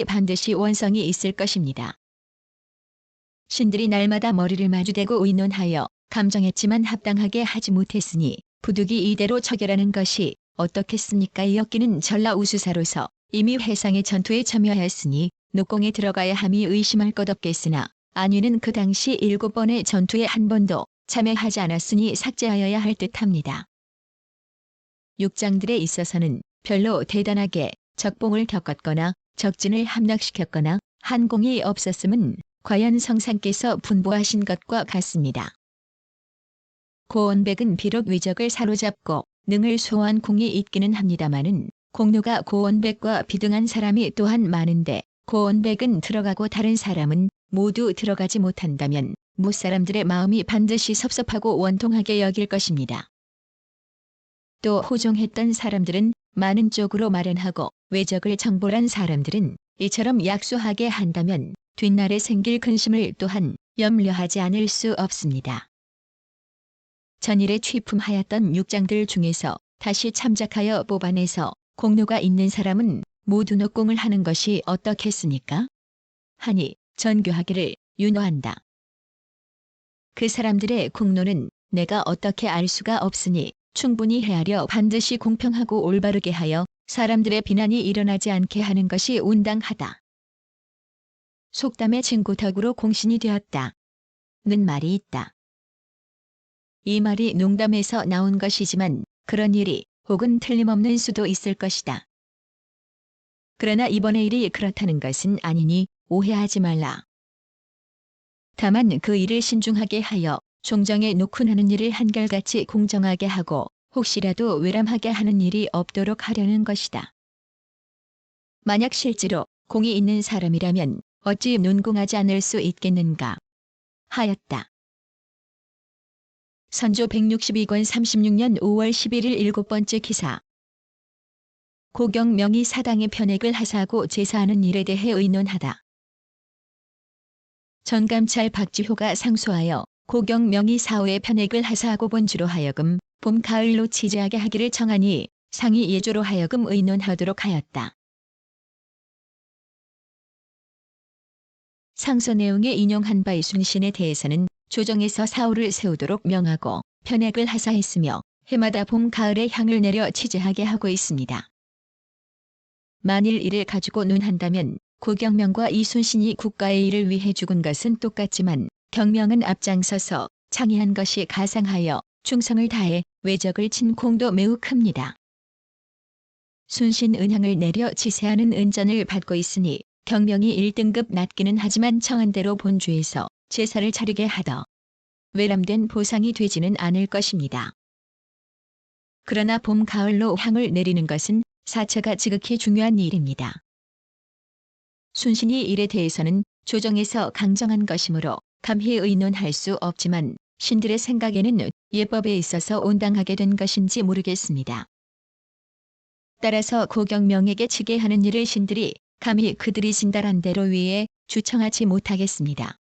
반드시 원성이 있을 것입니다. 신들이 날마다 머리를 마주대고 의논하여 감정했지만 합당하게 하지 못했으니 부득이 이대로 처결하는 것이 어떻겠습니까? 이역기는 전라우수사로서 이미 해상의 전투에 참여하였으니 녹공에 들어가야 함이 의심할 것 없겠으나 안위는 그 당시 7번의 전투에 한 번도 참여하지 않았으니 삭제하여야 할 듯합니다. 육장들에 있어서는 별로 대단하게 적봉을 겪었거나 적진을 함락시켰거나 한 공이 없었음은 과연 성상께서 분보하신 것과 같습니다. 고원백은 비록 위적을 사로잡고 능을 소환 공이 있기는 합니다마는 공로가 고원백과 비등한 사람이 또한 많은데 고원백은 들어가고 다른 사람은 모두 들어가지 못한다면 무사람들의 마음이 반드시 섭섭하고 원통하게 여길 것입니다. 또 호종했던 사람들은 많은 쪽으로 마련하고 외적을 정벌한 사람들은 이처럼 약소하게 한다면 뒷날에 생길 근심을 또한 염려하지 않을 수 없습니다. 전일에 취품하였던 육장들 중에서 다시 참작하여 뽑아내서 공로가 있는 사람은 모두 녹공을 하는 것이 어떻겠습니까? 하니 전교하기를 윤호한다. 그 사람들의 공로는 내가 어떻게 알 수가 없으니 충분히 헤아려 반드시 공평하고 올바르게 하여 사람들의 비난이 일어나지 않게 하는 것이 온당하다. 속담의 진고덕으로 공신이 되었다. 는 말이 있다. 이 말이 농담에서 나온 것이지만 그런 일이 혹은 틀림없는 수도 있을 것이다. 그러나 이번의 일이 그렇다는 것은 아니니 오해하지 말라. 다만 그 일을 신중하게 하여 종정에 놓고 하는 일을 한결같이 공정하게 하고 혹시라도 외람하게 하는 일이 없도록 하려는 것이다. 만약 실제로 공이 있는 사람이라면 어찌 논공하지 않을 수 있겠는가 하였다. 선조 162권 36년 5월 11일 7번째 기사. 고경명이 사당의 편액을 하사하고 제사하는 일에 대해 의논하다. 전감찰 박지효가 상소하여 고경명이 사후에 편액을 하사하고 본주로 하여금 봄 가을로 치제하게 하기를 청하니 상이 예조로 하여금 의논하도록 하였다. 상서 내용에 인용한 바 이순신에 대해서는 조정에서 사후를 세우도록 명하고 편액을 하사했으며 해마다 봄 가을에 향을 내려 치제하게 하고 있습니다. 만일 이를 가지고 논한다면 고경명과 이순신이 국가의 일을 위해 죽은 것은 똑같지만 경명은 앞장서서 창의한 것이 가상하여 충성을 다해 외적을 친 공도 매우 큽니다. 순신 은향을 내려 치세하는 은전을 받고 있으니 경명이 1등급 낮기는 하지만 청한 대로 본주에서 제사를 차리게 하더 외람된 보상이 되지는 않을 것입니다. 그러나 봄 가을로 향을 내리는 것은 사처가 지극히 중요한 일입니다. 순신이 일에 대해서는 조정에서 강정한 것이므로 감히 의논할 수 없지만 신들의 생각에는 예법에 있어서 온당하게 된 것인지 모르겠습니다. 따라서 고경명에게 치게 하는 일을 신들이 감히 그들이 진달한 대로 위에 주청하지 못하겠습니다.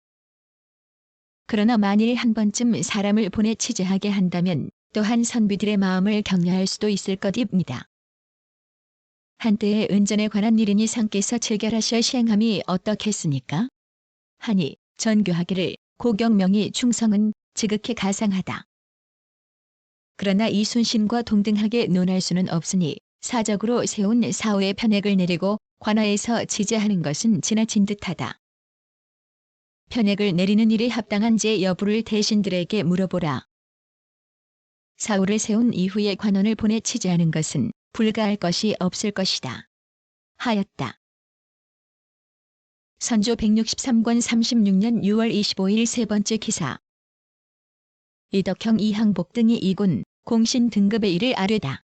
그러나 만일 한 번쯤 사람을 보내 치제하게 한다면 또한 선비들의 마음을 격려할 수도 있을 것입니다. 한때의 은전에 관한 일이니 상께서 체결하셔 시행함이 어떻겠습니까? 하니 전교하기를 고경명이 충성은 지극히 가상하다. 그러나 이순신과 동등하게 논할 수는 없으니 사적으로 세운 사후의 편액을 내리고 관하에서 지제하는 것은 지나친 듯하다. 편액을 내리는 일이 합당한지 여부를 대신들에게 물어보라. 사후를 세운 이후에 관원을 보내 치제하는 것은 불가할 것이 없을 것이다. 하였다. 선조 163권 36년 6월 25일 세 번째 기사. 이덕형 이항복 등이 이군 공신 등급의 일을 아뢰다.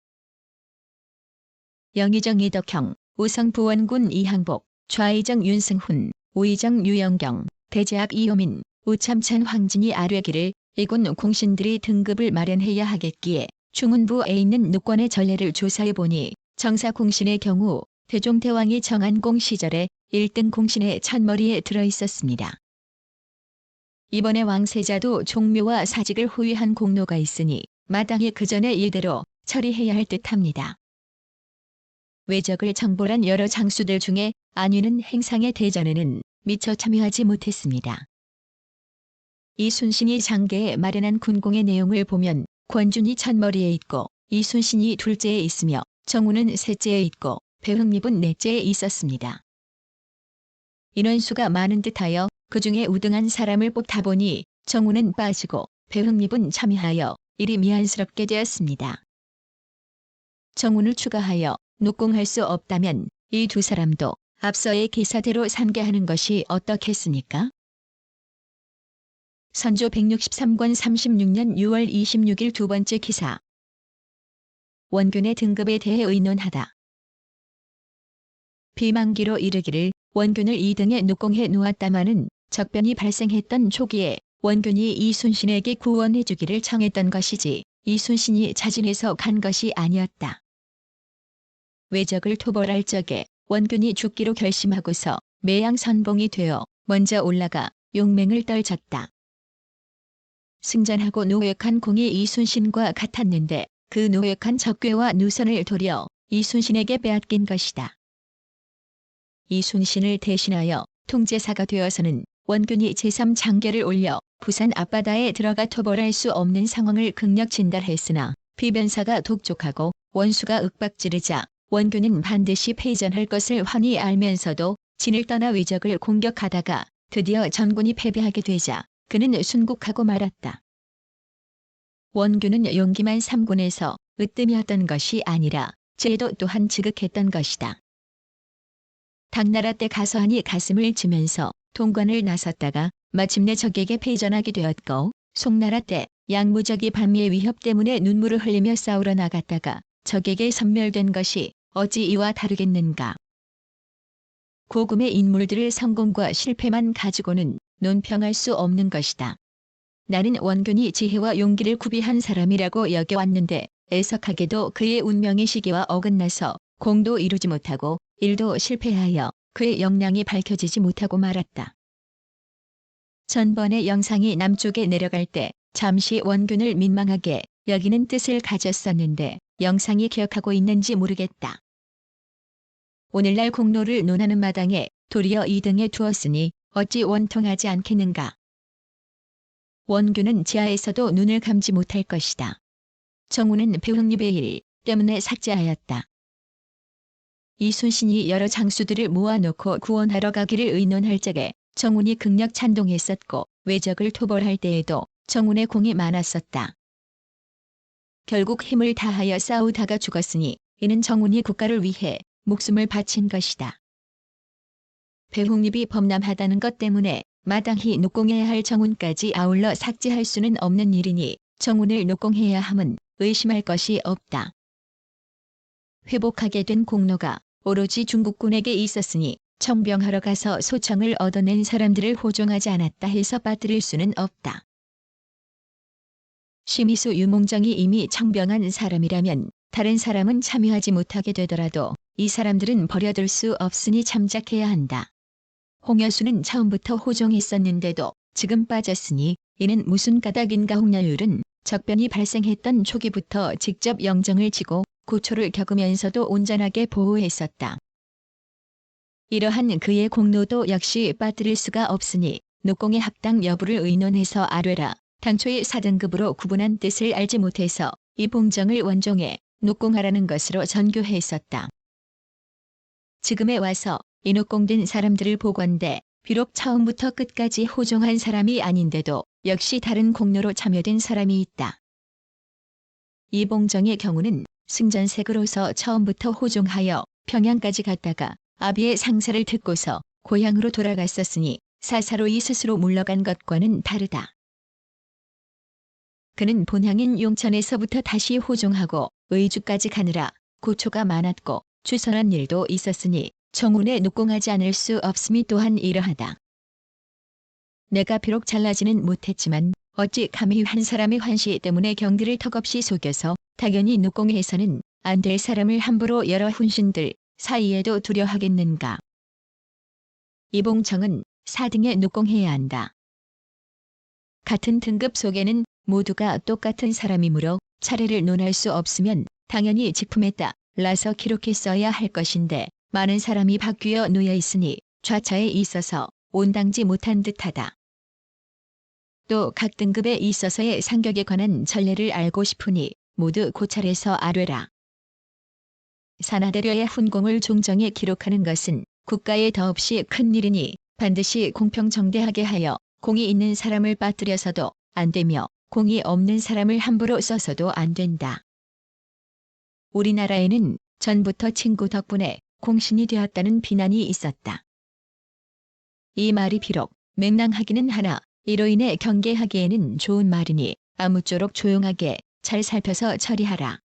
영의정 이덕형, 우성 부원군 이항복, 좌의정 윤승훈, 우의정 유영경, 대제학 이효민, 우참찬 황진이 아뢰기를 이군 공신들이 등급을 마련해야 하겠기에 중훈부에 있는 녹권의 전례를 조사해보니 정사 공신의 경우 대종대왕이 정한 공 시절에 1등 공신의 첫머리에 들어있었습니다. 이번에 왕세자도 종묘와 사직을 호위한 공로가 있으니 마땅히 그 전에 이대로 처리해야 할 듯합니다. 외적을 정벌한 여러 장수들 중에 안위는 행상의 대전에는 미처 참여하지 못했습니다. 이순신이 장계에 마련한 군공의 내용을 보면 권준이 첫머리에 있고 이순신이 둘째에 있으며 정우는 셋째에 있고 배흥립은 넷째에 있었습니다. 인원수가 많은 듯하여 그 중에 우등한 사람을 뽑다 보니 정우는 빠지고 배흥립은 참여하여 일이 미안스럽게 되었습니다. 정우를 추가하여 녹공할 수 없다면 이 두 사람도 앞서의 기사대로 상계하는 것이 어떻겠습니까? 선조 163권 36년 6월 26일 두 번째 기사. 원균의 등급에 대해 의논하다. 비만기로 이르기를 원균을 2등에 녹공해 놓았다마는 적변이 발생했던 초기에 원균이 이순신에게 구원해 주기를 청했던 것이지 이순신이 자진해서 간 것이 아니었다. 외적을 토벌할 적에 원균이 죽기로 결심하고서 매양선봉이 되어 먼저 올라가 용맹을 떨쳤다. 승전하고 노획한 공이 이순신과 같았는데 그 노획한 적괴와 누선을 도려 이순신에게 빼앗긴 것이다. 이순신을 대신하여 통제사가 되어서는 원균이 제3장계를 올려 부산 앞바다에 들어가 토벌할 수 없는 상황을 극력 진달했으나 비변사가 독촉하고 원수가 윽박지르자 원균은 반드시 패전할 것을 훤히 알면서도 진을 떠나 외적을 공격하다가 드디어 전군이 패배하게 되자 그는 순국하고 말았다. 원균은 용기만 삼군에서 으뜸이었던 것이 아니라 제도 또한 지극했던 것이다. 당나라 때 가서하니 가슴을 치면서 통관을 나섰다가 마침내 적에게 패전하게 되었고 송나라 때 양무적이 반미의 위협 때문에 눈물을 흘리며 싸우러 나갔다가 적에게 섬멸된 것이 어찌 이와 다르겠는가. 고금의 인물들을 성공과 실패만 가지고는 논평할 수 없는 것이다. 나는 원균이 지혜와 용기를 구비한 사람이라고 여겨왔는데 애석하게도 그의 운명의 시기와 어긋나서 공도 이루지 못하고 일도 실패하여 그의 역량이 밝혀지지 못하고 말았다. 전번에 영상이 남쪽에 내려갈 때 잠시 원균을 민망하게 여기는 뜻을 가졌었는데 영상이 기억하고 있는지 모르겠다. 오늘날 공로를 논하는 마당에 도리어 2등에 두었으니 어찌 원통하지 않겠는가. 원균은 지하에서도 눈을 감지 못할 것이다. 정우는 배흥립의 일 때문에 삭제하였다. 이순신이 여러 장수들을 모아놓고 구원하러 가기를 의논할 적에 정운이 극력 찬동했었고 외적을 토벌할 때에도 정운의 공이 많았었다. 결국 힘을 다하여 싸우다가 죽었으니 이는 정운이 국가를 위해 목숨을 바친 것이다. 배흥립이 범람하다는 것 때문에 마땅히 녹공해야 할 정운까지 아울러 삭제할 수는 없는 일이니 정운을 녹공해야 함은 의심할 것이 없다. 회복하게 된 공로가 오로지 중국군에게 있었으니 청병하러 가서 소청을 얻어낸 사람들을 호종하지 않았다 해서 빠뜨릴 수는 없다. 심의수 유몽정이 이미 청병한 사람이라면 다른 사람은 참여하지 못하게 되더라도 이 사람들은 버려둘 수 없으니 참작해야 한다. 홍여수는 처음부터 호종했었는데도 지금 빠졌으니 이는 무슨 까닭인가. 홍여율은 적변이 발생했던 초기부터 직접 영정을 치고 고초를 겪으면서도 온전하게 보호했었다. 이러한 그의 공로도 역시 빠뜨릴 수가 없으니 녹공의 합당 여부를 의논해서 아뢰라. 당초의 4등급으로 구분한 뜻을 알지 못해서 이 봉정을 원종해 녹공하라는 것으로 전교했었다. 지금에 와서 이 녹공된 사람들을 보건대 비록 처음부터 끝까지 호종한 사람이 아닌데도 역시 다른 공로로 참여된 사람이 있다. 이 봉정의 경우는 승전색으로서 처음부터 호종하여 평양까지 갔다가 아비의 상사를 듣고서 고향으로 돌아갔었으니 사사로이 스스로 물러간 것과는 다르다. 그는 본향인 용천에서부터 다시 호종하고 의주까지 가느라 고초가 많았고 추선한 일도 있었으니 정운에 녹공하지 않을 수 없음이 또한 이러하다. 내가 비록 잘나지는 못했지만 어찌 감히 한 사람의 환시 때문에 경들을 턱없이 속여서 당연히 녹공해서는 안 될 사람을 함부로 여러 훈신들 사이에도 두려하겠는가. 이봉청은 4등에 녹공해야 한다. 같은 등급 속에는 모두가 똑같은 사람이므로 차례를 논할 수 없으면 당연히 직품에 따라서 기록해 써야 할 것인데 많은 사람이 바뀌어 놓여 있으니 좌차에 있어서 온당지 못한 듯하다. 또 각 등급에 있어서의 상격에 관한 전례를 알고 싶으니 모두 고찰해서 아뢰라. 산하대려의 훈공을 종정에 기록하는 것은 국가에 더없이 큰 일이니 반드시 공평정대하게 하여 공이 있는 사람을 빠뜨려서도 안 되며 공이 없는 사람을 함부로 써서도 안 된다. 우리나라에는 전부터 친구 덕분에 공신이 되었다는 비난이 있었다. 이 말이 비록 맹랑하기는 하나 이로 인해 경계하기에는 좋은 말이니 아무쪼록 조용하게 잘 살펴서 처리하라.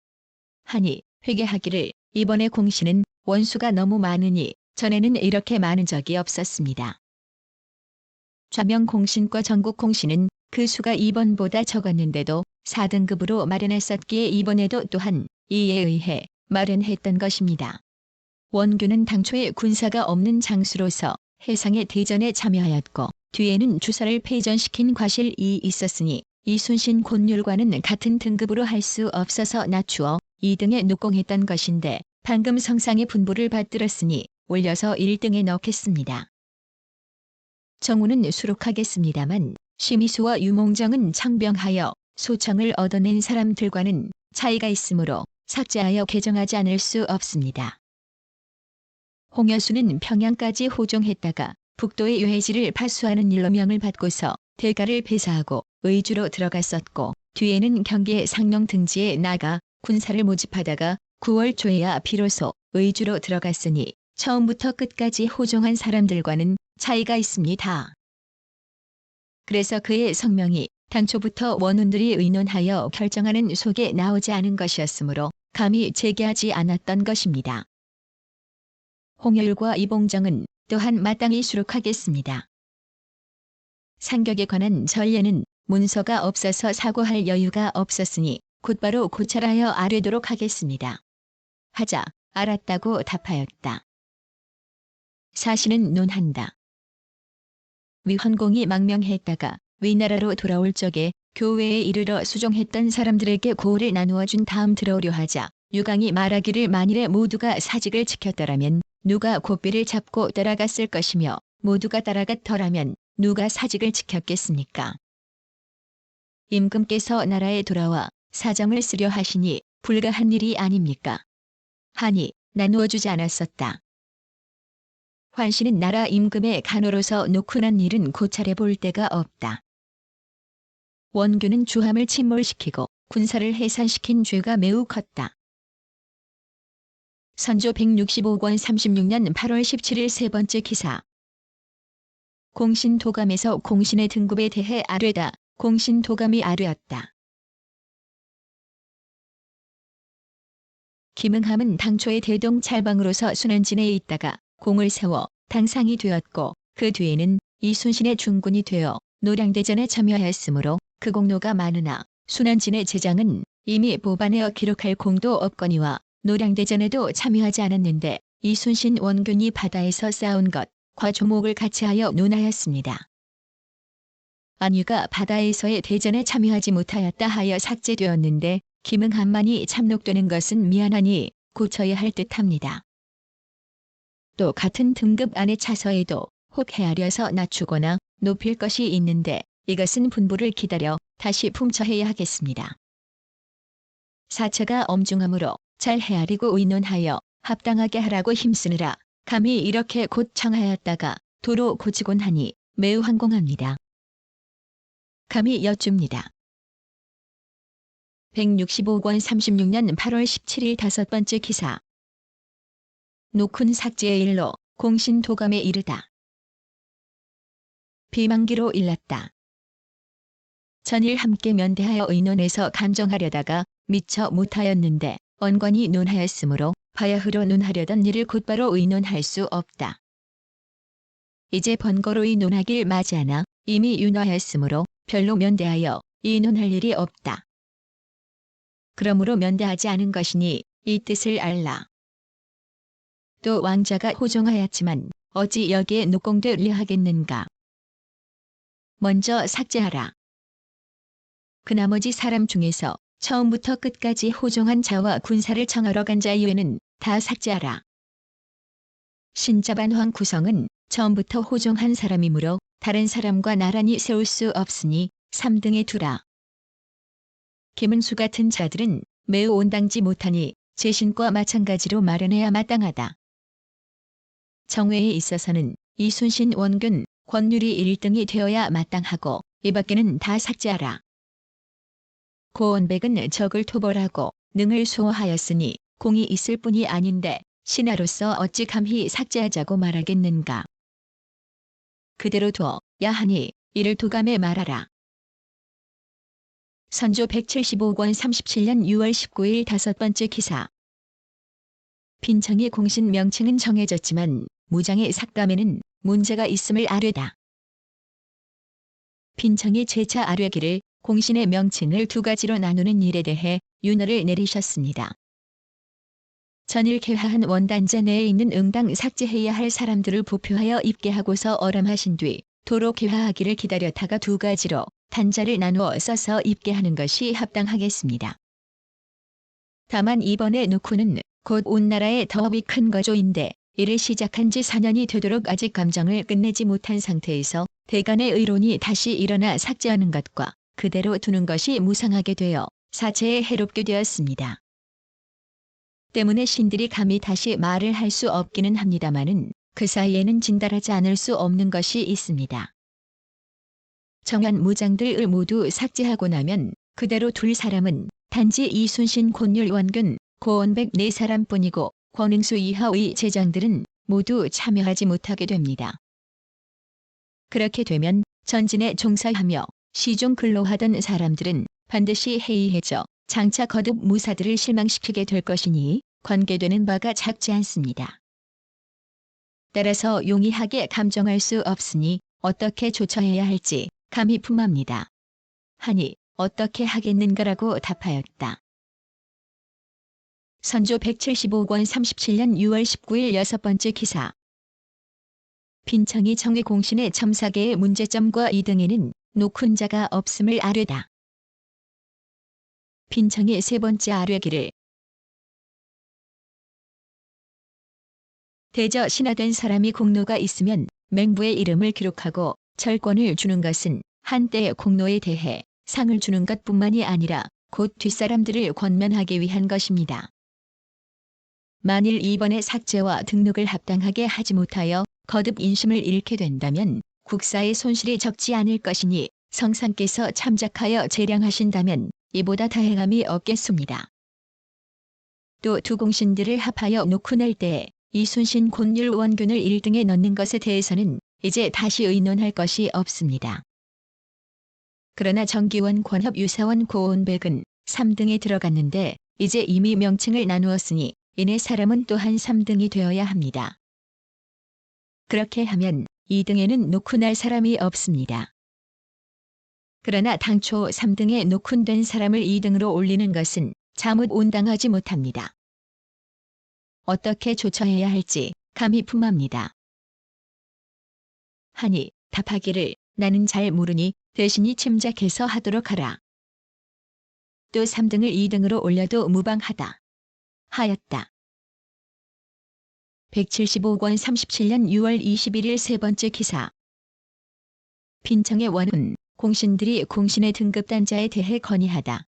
하니 회개하기를 이번에 공신은 원수가 너무 많으니 전에는 이렇게 많은 적이 없었습니다. 좌명 공신과 전국 공신은 그 수가 이번보다 적었는데도 4등급으로 마련했었기에 이번에도 또한 이에 의해 마련했던 것입니다. 원균은 당초에 군사가 없는 장수로서 해상의 대전에 참여하였고 뒤에는 주사를 패전시킨 과실이 있었으니 이순신 곤율과는 같은 등급으로 할 수 없어서 낮추어 2등에 녹공했던 것인데 방금 성상의 분부를 받들었으니 올려서 1등에 넣겠습니다. 정우는 수록하겠습니다만 심의수와 유몽정은 청병하여 소청을 얻어낸 사람들과는 차이가 있으므로 삭제하여 개정하지 않을 수 없습니다. 홍여수는 평양까지 호종했다가 북도의 유해지를 파수하는 일로 명을 받고서 대가를 배사하고 의주로 들어갔었고 뒤에는 경기의 상령 등지에 나가 군사를 모집하다가 9월 초에야 비로소 의주로 들어갔으니 처음부터 끝까지 호종한 사람들과는 차이가 있습니다. 그래서 그의 성명이 당초부터 원운들이 의논하여 결정하는 속에 나오지 않은 것이었으므로 감히 제기하지 않았던 것입니다. 홍열과 이봉정은 또한 마땅히 수록하겠습니다. 상격에 관한 전례는 문서가 없어서 사고할 여유가 없었으니 곧바로 고찰하여 아뢰도록 하겠습니다. 하자 알았다고 답하였다. 사신은 논한다. 위헌공이 망명했다가 위나라로 돌아올 적에 교회에 이르러 수종했던 사람들에게 고을 나누어 준 다음 들어오려 하자 유강이 말하기를 만일에 모두가 사직을 지켰더라면 누가 고삐를 잡고 따라갔을 것이며 모두가 따라갔더라면 누가 사직을 지켰겠습니까? 임금께서 나라에 돌아와 사정을 쓰려 하시니 불가한 일이 아닙니까? 하니 나누어 주지 않았었다. 환신은 나라 임금의 간호로서 놓고 난 일은 고찰해 볼 데가 없다. 원균은 주함을 침몰시키고 군사를 해산시킨 죄가 매우 컸다. 선조 165권 36년 8월 17일 세 번째 기사. 공신도감에서 공신의 등급에 대해 아뢰다. 공신도감이 아뢰었다. 김응함은 당초에 대동 찰방으로서 순안진에 있다가 공을 세워 당상이 되었고 그 뒤에는 이순신의 중군이 되어 노량대전에 참여하였으므로 그 공로가 많으나 순안진의 제장은 이미 보반하여 기록할 공도 없거니와 노량대전에도 참여하지 않았는데 이순신 원균이 바다에서 쌓은 것과 조목을 같이 하여 논하였습니다. 안유가 바다에서의 대전에 참여하지 못하였다 하여 삭제되었는데 김응함만이 참록되는 것은 미안하니 고쳐야 할 듯합니다. 또 같은 등급 안의 차서에도 혹 헤아려서 낮추거나 높일 것이 있는데 이것은 분부를 기다려 다시 품처해야 하겠습니다. 사처가 엄중하므로 잘 헤아리고 의논하여 합당하게 하라고 힘쓰느라 감히 이렇게 곧 청하였다가 도로 고치곤 하니 매우 황공합니다. 감히 여쭙니다. 165권 36년 8월 17일 다섯 번째 기사. 노큰 삭제의 일로 공신도감에 이르다. 비만기로 일렀다. 전일 함께 면대하여 의논해서 간정하려다가 미처 못하였는데 언관이 논하였으므로 바야흐로 논하려던 일을 곧바로 의논할 수 없다. 이제 번거로이 논하길 맞이하나 이미 윤화하였으므로 별로 면대하여 의논할 일이 없다. 그러므로 면대하지 않은 것이니 이 뜻을 알라. 또 왕자가 호종하였지만 어찌 여기에 녹공되려 하겠는가. 먼저 삭제하라. 그 나머지 사람 중에서 처음부터 끝까지 호종한 자와 군사를 청하러 간 자 이외는 다 삭제하라. 신자반황 구성은 처음부터 호종한 사람이므로 다른 사람과 나란히 세울 수 없으니 3등에 두라. 김은수 같은 자들은 매우 온당지 못하니 제신과 마찬가지로 마련해야 마땅하다. 정회에 있어서는 이순신, 원균, 권율이 1등이 되어야 마땅하고 이 밖에는 다 삭제하라. 고원백은 적을 토벌하고 능을 소화하였으니 공이 있을 뿐이 아닌데 신하로서 어찌 감히 삭제하자고 말하겠는가. 그대로 둬야 하니 이를 도감에 말하라. 선조 175권 37년 6월 19일 5번째 기사. 빈청이 공신 명칭은 정해졌지만 무장의 삭감에는 문제가 있음을 아뢰다. 빈청이 제차 아뢰기를 공신의 명칭을 두 가지로 나누는 일에 대해 윤허를 내리셨습니다. 전일 개화한 원단제 내에 있는 응당 삭제해야 할 사람들을 보표하여 입게 하고서 어람하신 뒤 도로 개화하기를 기다렸다가 두 가지로 단자를 나누어 써서 입게 하는 것이 합당하겠습니다. 다만 이번에 놓고는 곧 온 나라의 더위 큰 거조인데 이를 시작한 지 4년이 되도록 아직 감정을 끝내지 못한 상태에서 대간의 의론이 다시 일어나 삭제하는 것과 그대로 두는 것이 무상하게 되어 사체에 해롭게 되었습니다. 때문에 신들이 감히 다시 말을 할 수 없기는 합니다마는 그 사이에는 진달하지 않을 수 없는 것이 있습니다. 정한 무장들을 모두 삭제하고 나면 그대로 둘 사람은 단지 이순신, 권율, 원균, 고원백 4사람뿐이고 권응수 이하의 제장들은 모두 참여하지 못하게 됩니다. 그렇게 되면 전진에 종사하며 시종 근로하던 사람들은 반드시 해이해져 장차 거듭 무사들을 실망시키게 될 것이니 관계되는 바가 작지 않습니다. 따라서 용이하게 감정할 수 없으니 어떻게 조처해야 할지 감히 품합니다. 하니 어떻게 하겠는가라고 답하였다. 선조 175권 37년 6월 19일 6번째 기사. 빈청이 정의 공신의 첨사계의 문제점과 이등에는 녹훈 자가 없음을 아뢰다. 빈청이 세 번째 아뢰기를 대저 신하된 사람이 공로가 있으면 맹부의 이름을 기록하고 절권을 주는 것은 한때의 공로에 대해 상을 주는 것뿐만이 아니라 곧 뒷사람들을 권면하기 위한 것입니다. 만일 이번에 삭제와 등록을 합당하게 하지 못하여 거듭 인심을 잃게 된다면 국사의 손실이 적지 않을 것이니 성상께서 참작하여 재량하신다면 이보다 다행함이 없겠습니다. 또 두 공신들을 합하여 놓고 낼 때에 이순신, 권율, 원균을 1등에 넣는 것에 대해서는 이제 다시 의논할 것이 없습니다. 그러나 정기원, 권협, 유사원, 고원백은 3등에 들어갔는데 이제 이미 명칭을 나누었으니 이내 사람은 또한 3등이 되어야 합니다. 그렇게 하면 2등에는 놓고 날 사람이 없습니다. 그러나 당초 3등에 녹훈된 사람을 2등으로 올리는 것은 자뭇 온당하지 못합니다. 어떻게 조처해야 할지 감히 품합니다. 하니 답하기를 나는 잘 모르니 대신이 침작해서 하도록 하라. 또 3등을 2등으로 올려도 무방하다. 하였다. 175권 37년 6월 21일 세 번째 기사. 빈청의 원훈, 공신들이 공신의 등급단자에 대해 건의하다.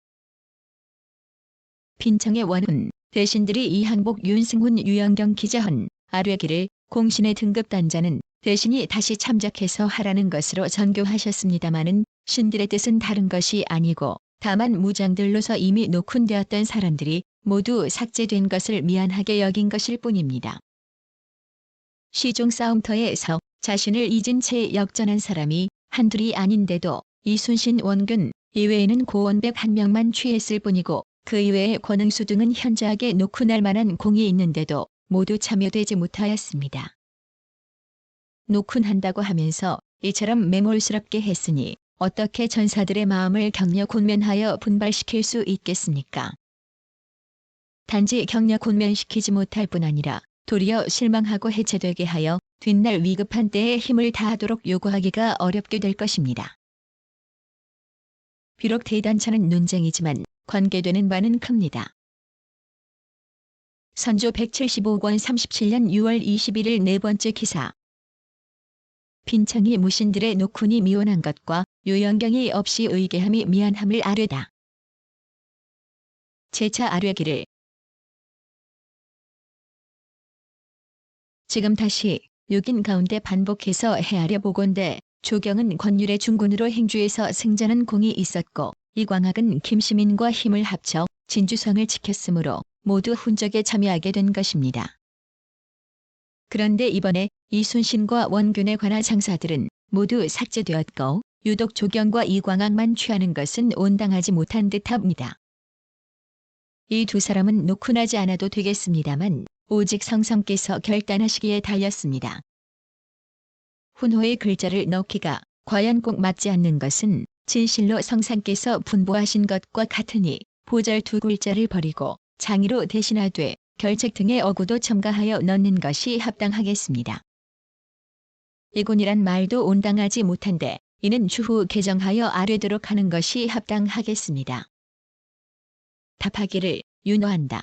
빈청의 원훈, 대신들이 이항복, 윤승훈, 유영경, 기자헌, 아뢰기를 공신의 등급단자는 대신이 다시 참작해서 하라는 것으로 전교하셨습니다마는 신들의 뜻은 다른 것이 아니고 다만 무장들로서 이미 녹훈되었던 사람들이 모두 삭제된 것을 미안하게 여긴 것일 뿐입니다. 시종 싸움터에서 자신을 잊은 채 역전한 사람이 한둘이 아닌데도 이순신, 원균 이외에는 고원백 한 명만 취했을 뿐이고 그 이외에 권응수 등은 현저하게 놓고 날 만한 공이 있는데도 모두 참여되지 못하였습니다. 녹훈한다고 하면서 이처럼 매몰스럽게 했으니 어떻게 전사들의 마음을 격려 곤면하여 분발시킬 수 있겠습니까? 단지 격려 곤면시키지 못할 뿐 아니라 도리어 실망하고 해체되게 하여 뒷날 위급한 때에 힘을 다하도록 요구하기가 어렵게 될 것입니다. 비록 대단차는 논쟁이지만 관계되는 바는 큽니다. 선조 175권 37년 6월 21일 네 번째 기사. 빈청이 무신들의 노쿤이 미원한 것과 요연경이 없이 의계함이 미안함을 아뢰다. 제차 아뢰기를. 지금 다시 6인 가운데 반복해서 헤아려 보건대 조경은 권율의 중군으로 행주에서 승전한 공이 있었고 이광학은 김시민과 힘을 합쳐 진주성을 지켰으므로 모두 훈적에 참여하게 된 것입니다. 그런데 이번에 이순신과 원균에 관한 장사들은 모두 삭제되었고 유독 조경과 이광학만 취하는 것은 온당하지 못한 듯합니다. 이 두 사람은 노쿤하지 않아도 되겠습니다만 오직 성성께서 결단하시기에 달렸습니다. 훈호의 글자를 넣기가 과연 꼭 맞지 않는 것은 진실로 성상께서 분부하신 것과 같으니 보절 두 글자를 버리고 장의로 대신하되 결책 등의 어구도 첨가하여 넣는 것이 합당하겠습니다. 이군이란 말도 온당하지 못한데 이는 추후 개정하여 아뢰도록 하는 것이 합당하겠습니다. 답하기를 윤호한다.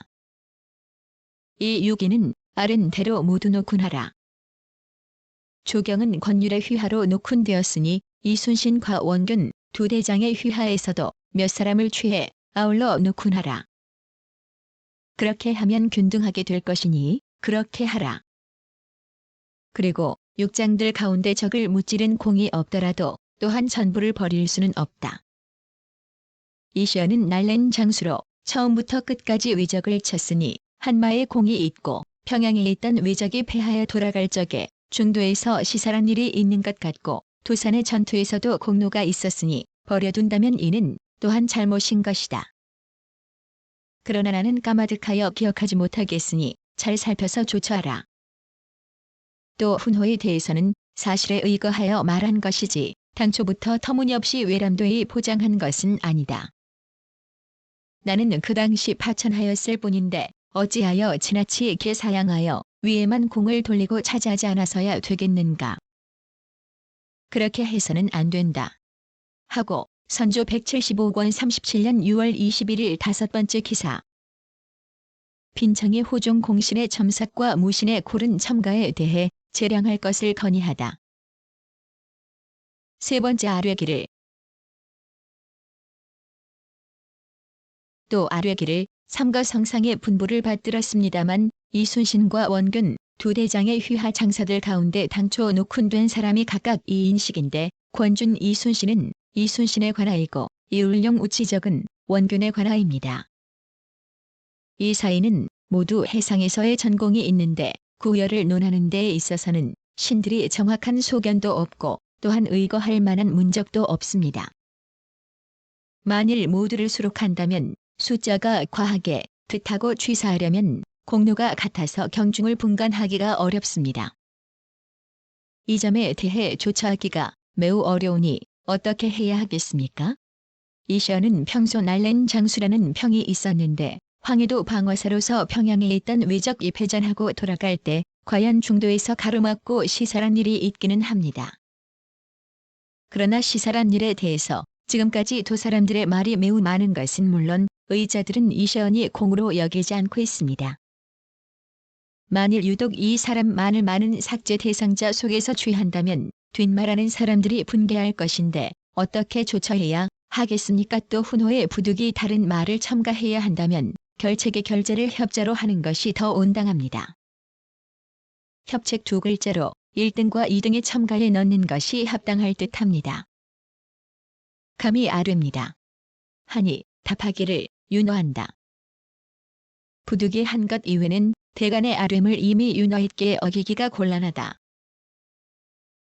이 6인은 아른 대로 모두 노쿤하라. 조경은 권율의 휘하로 노쿤되었으니 이순신과 원균 두 대장의 휘하에서도 몇 사람을 취해 아울러 노쿤하라. 그렇게 하면 균등하게 될 것이니 그렇게 하라. 그리고 육장들 가운데 적을 무찌른 공이 없더라도 또한 전부를 버릴 수는 없다. 이시연은 날랜 장수로 처음부터 끝까지 위적을 쳤으니 한마의 공이 있고 평양에 있던 위적이 패하여 돌아갈 적에 중도에서 시살한 일이 있는 것 같고 도산의 전투에서도 공로가 있었으니 버려둔다면 이는 또한 잘못인 것이다. 그러나 나는 까마득하여 기억하지 못하겠으니 잘 살펴서 조처하라. 또 훈호에 대해서는 사실에 의거하여 말한 것이지 당초부터 터무니없이 외람되이 포장한 것은 아니다. 나는 그 당시 파천하였을 뿐인데 어찌하여 지나치 개사양하여 위에만 공을 돌리고 차지하지 않아서야 되겠는가. 그렇게 해서는 안 된다. 하고 선조 175권 37년 6월 21일 다섯 번째 기사. 빈청이 호종 공신의 첨삭과 무신의 고른 첨가에 대해 재량할 것을 건의하다. 세 번째 아뢰기를. 또 아뢰기를 삼가 성상의 분부를 받들었습니다만 이순신과 원균 두 대장의 휘하 장사들 가운데 당초 노쿤된 사람이 각각 2인씩인데 권준 이순신은 이순신에 관하이고 이울령 우치적은 원균에 관하입니다. 이 사이는 모두 해상에서의 전공이 있는데 구열을 논하는 데에 있어서는 신들이 정확한 소견도 없고 또한 의거할 만한 문적도 없습니다. 만일 모두를 수록한다면 숫자가 과하게 뜻하고 취사하려면 공로가 같아서 경중을 분간하기가 어렵습니다. 이 점에 대해 조처하기가 매우 어려우니 어떻게 해야 하겠습니까? 이시연은 평소 날랜 장수라는 평이 있었는데 황해도 방어사로서 평양에 있던 외적이 패전하고 돌아갈 때 과연 중도에서 가로막고 시살한 일이 있기는 합니다. 그러나 시살한 일에 대해서 지금까지 두 사람들의 말이 매우 많은 것은 물론 의자들은 이시연이 공으로 여기지 않고 있습니다. 만일 유독 이 사람만을 많은 삭제 대상자 속에서 취한다면 뒷말하는 사람들이 분개할 것인데 어떻게 조처해야 하겠습니까? 또 훈호의 부득이 다른 말을 첨가해야 한다면 결책의 결제를 협자로 하는 것이 더 온당합니다. 협책 두 글자로 1등과 2등의 첨가에 넣는 것이 합당할 듯합니다. 감히 아뢰입니다. 하니 답하기를 윤호한다. 부득이 한 것 이외는 대간의 아뢰음을 이미 윤호했기에 어기기가 곤란하다.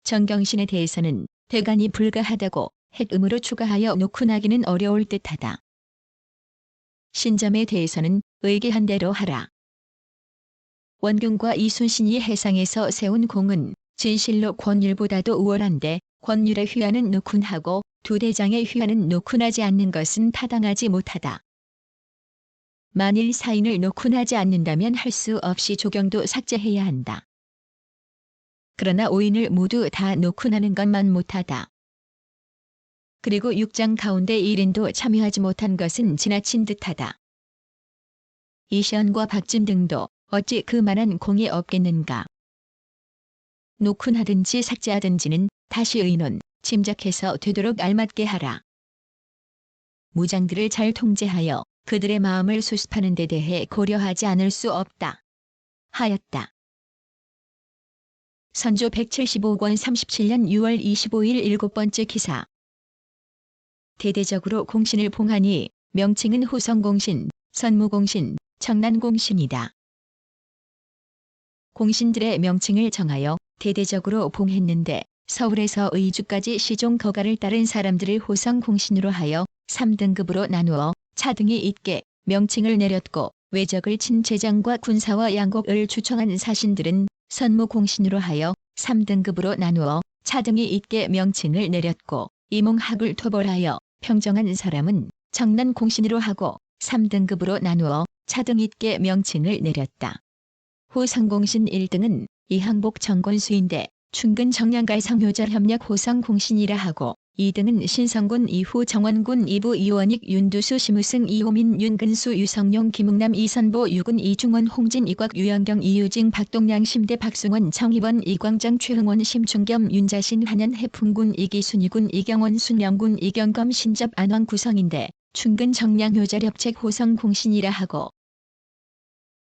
정경신에 대해서는 대간이 불가하다고 핵음으로 추가하여 노쿤하기는 어려울 듯하다. 신점에 대해서는 의기한 대로 하라. 원균과 이순신이 해상에서 세운 공은 진실로 권율보다도 우월한데 권율의 휘하는 노쿤하고 두 대장의 휘하는 노쿤하지 않는 것은 타당하지 못하다. 만일 사인을 노쿤하지 않는다면 할 수 없이 조경도 삭제해야 한다. 그러나 5인을 모두 다 노쿤하는 것만 못하다. 그리고 6장 가운데 1인도 참여하지 못한 것은 지나친 듯하다. 이시연과 박진 등도 어찌 그만한 공이 없겠는가. 노쿤하든지 삭제하든지는 다시 의논, 짐작해서 되도록 알맞게 하라. 무장들을 잘 통제하여 그들의 마음을 수습하는 데 대해 고려하지 않을 수 없다. 하였다. 선조 175권 37년 6월 25일 7번째 기사. 대대적으로 공신을 봉하니 명칭은 호성공신, 선무공신, 청난공신이다. 공신들의 명칭을 정하여 대대적으로 봉했는데 서울에서 의주까지 시종 거가를 따른 사람들을 호성공신으로 하여 3등급으로 나누어 차등이 있게 명칭을 내렸고 외적을 친 제장과 군사와 양곡을 추청한 사신들은 선무공신으로 하여 3등급으로 나누어 차등이 있게 명칭을 내렸고 이몽학을 토벌하여 평정한 사람은 청난공신으로 하고 3등급으로 나누어 차등 있게 명칭을 내렸다. 호성공신 1등은 이항복 정권수인데 충근 정량갈 상효절 협력 호성공신이라 하고 2등은 신성군 이후 정원군 이부 이원익 윤두수 심우승 이호민 윤근수 유성용 김웅남 이선보 유군 이중원 홍진 이곽 유영경 이유징 박동량 심대 박승원 정희번 이광장 최흥원 심충겸 윤자신 한현 해풍군 이기순 이군 이경원 순영군 이경검 신접 안왕 구성인데 충근 정량효절 협책 호성공신이라 하고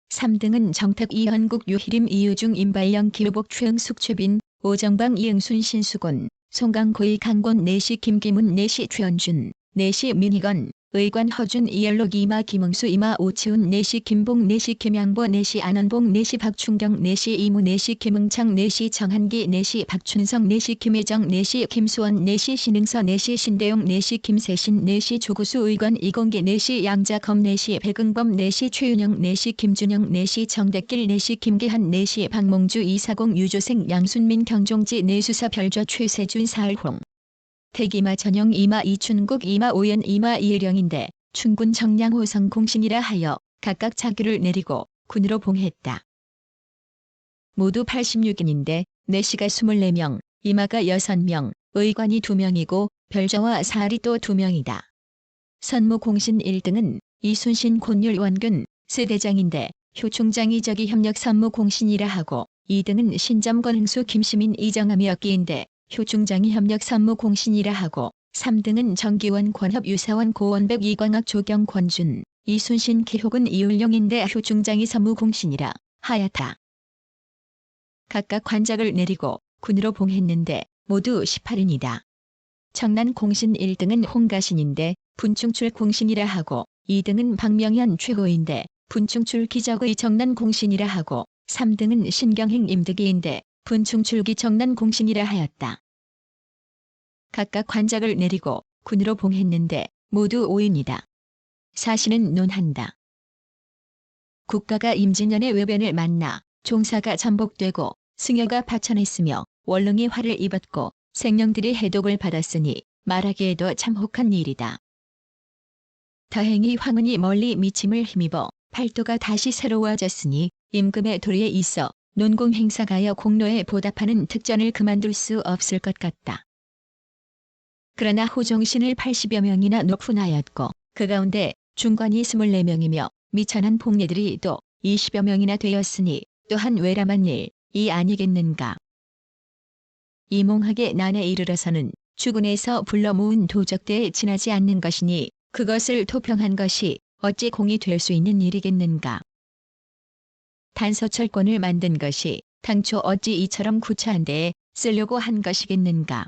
3등은 정탁 이현국 유희림 이유중 임발령 기우복 최응숙 최빈 오정방 이응순 신수곤 송강 고이 강곤 내시 김기문 내시 최원준 내시 민희건 의관 허준 이열록 이마 김응수 이마 오치훈 내시 김봉 내시 김양보 내시 안원봉 내시 박충경 내시 이무 내시 김응창 내시 정한기 내시 박춘성 내시 김혜정 내시 김수원 내시 신응서 내시 신대용 내시 김세신 내시 조구수 의관 이공기 내시 양자검 내시 백응범 내시 최윤영 내시 김준영 내시 정대길 내시 김기한 내시 박몽주 이사공 유조생 양순민 경종지 내수사 별좌 최세준 사을홍 태기마 전용 이마 이춘국 이마 오연 이마 이일령인데 충군 정량 호성 공신이라 하여 각각 자규를 내리고 군으로 봉했다. 모두 86인인데 내시가 24명, 이마가 6명, 의관이 2명이고 별좌와 사할이 또 2명이다. 선무공신 1등은 이순신 곤율 원균 세대장인데 효총장이 저기 협력 선무공신이라 하고 2등은 신점권 흥수 김시민 이정함이었기인데 효중장이 협력 선무공신이라 하고 3등은 정기원 권협 유사원 고원백 이광학 조경 권준 이순신 기혹은 이울룡인데 효중장이 선무공신이라 하였다. 각각 관작을 내리고 군으로 봉했는데 모두 18인이다. 청난공신 1등은 홍가신인데 분충출 공신이라 하고 2등은 박명현 최고인데 분충출 기적의 청난공신이라 하고 3등은 신경행 임득이인데 분충출기 청난공신이라 하였다. 각각 관작을 내리고 군으로 봉했는데 모두 5인이다. 사신은 논한다. 국가가 임진년의 외변을 만나 종사가 전복되고 승여가 파천했으며 원릉이 화를 입었고 생령들이 해독을 받았으니 말하기에도 참 혹한 일이다. 다행히 황운이 멀리 미침을 힘입어 팔도가 다시 새로워졌으니 임금의 도리에 있어 논공 행사가여 공로에 보답하는 특전을 그만둘 수 없을 것 같다. 그러나 호종신을 80여 명이나 높훈하였고 그 가운데 중관이 24명이며 미천한 복례들이 또 20여 명이나 되었으니 또한 외람한 일이 아니겠는가. 이몽학의 난에 이르러서는 주군에서 불러 모은 도적대에 지나지 않는 것이니 그것을 토평한 것이 어찌 공이 될 수 있는 일이겠는가. 단서철권을 만든 것이 당초 어찌 이처럼 구차한 데에 쓰려고 한 것이겠는가.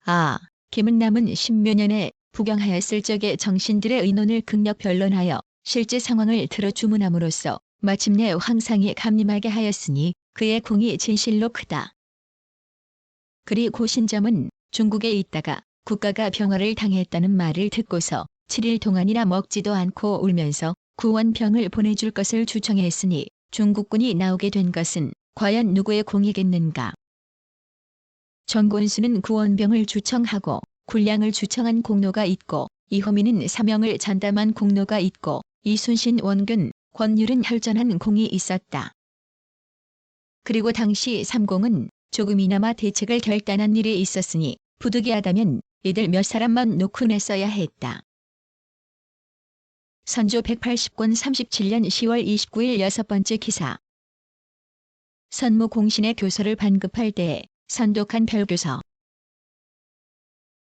아, 김은남은 십몇 년에 부경하였을 적에 정신들의 의논을 극력 변론하여 실제 상황을 들어 주문함으로써 마침내 황상이 감림하게 하였으니 그의 공이 진실로 크다. 그리 고신점은 중국에 있다가 국가가 병화를 당했다는 말을 듣고서 7일 동안이나 먹지도 않고 울면서 구원병을 보내줄 것을 주청했으니 중국군이 나오게 된 것은 과연 누구의 공이겠는가. 정곤수는 구원병을 주청하고 군량을 주청한 공로가 있고 이호민은 사명을 전담한 공로가 있고 이순신 원균, 권율은 혈전한 공이 있었다. 그리고 당시 삼공은 조금이나마 대책을 결단한 일이 있었으니 부득이하다면 이들 몇 사람만 놓고 냈어야 했다. 선조 180권 37년 10월 29일 6번째 기사. 선무 공신의 교서를 반급할 때에 선독한 별교서.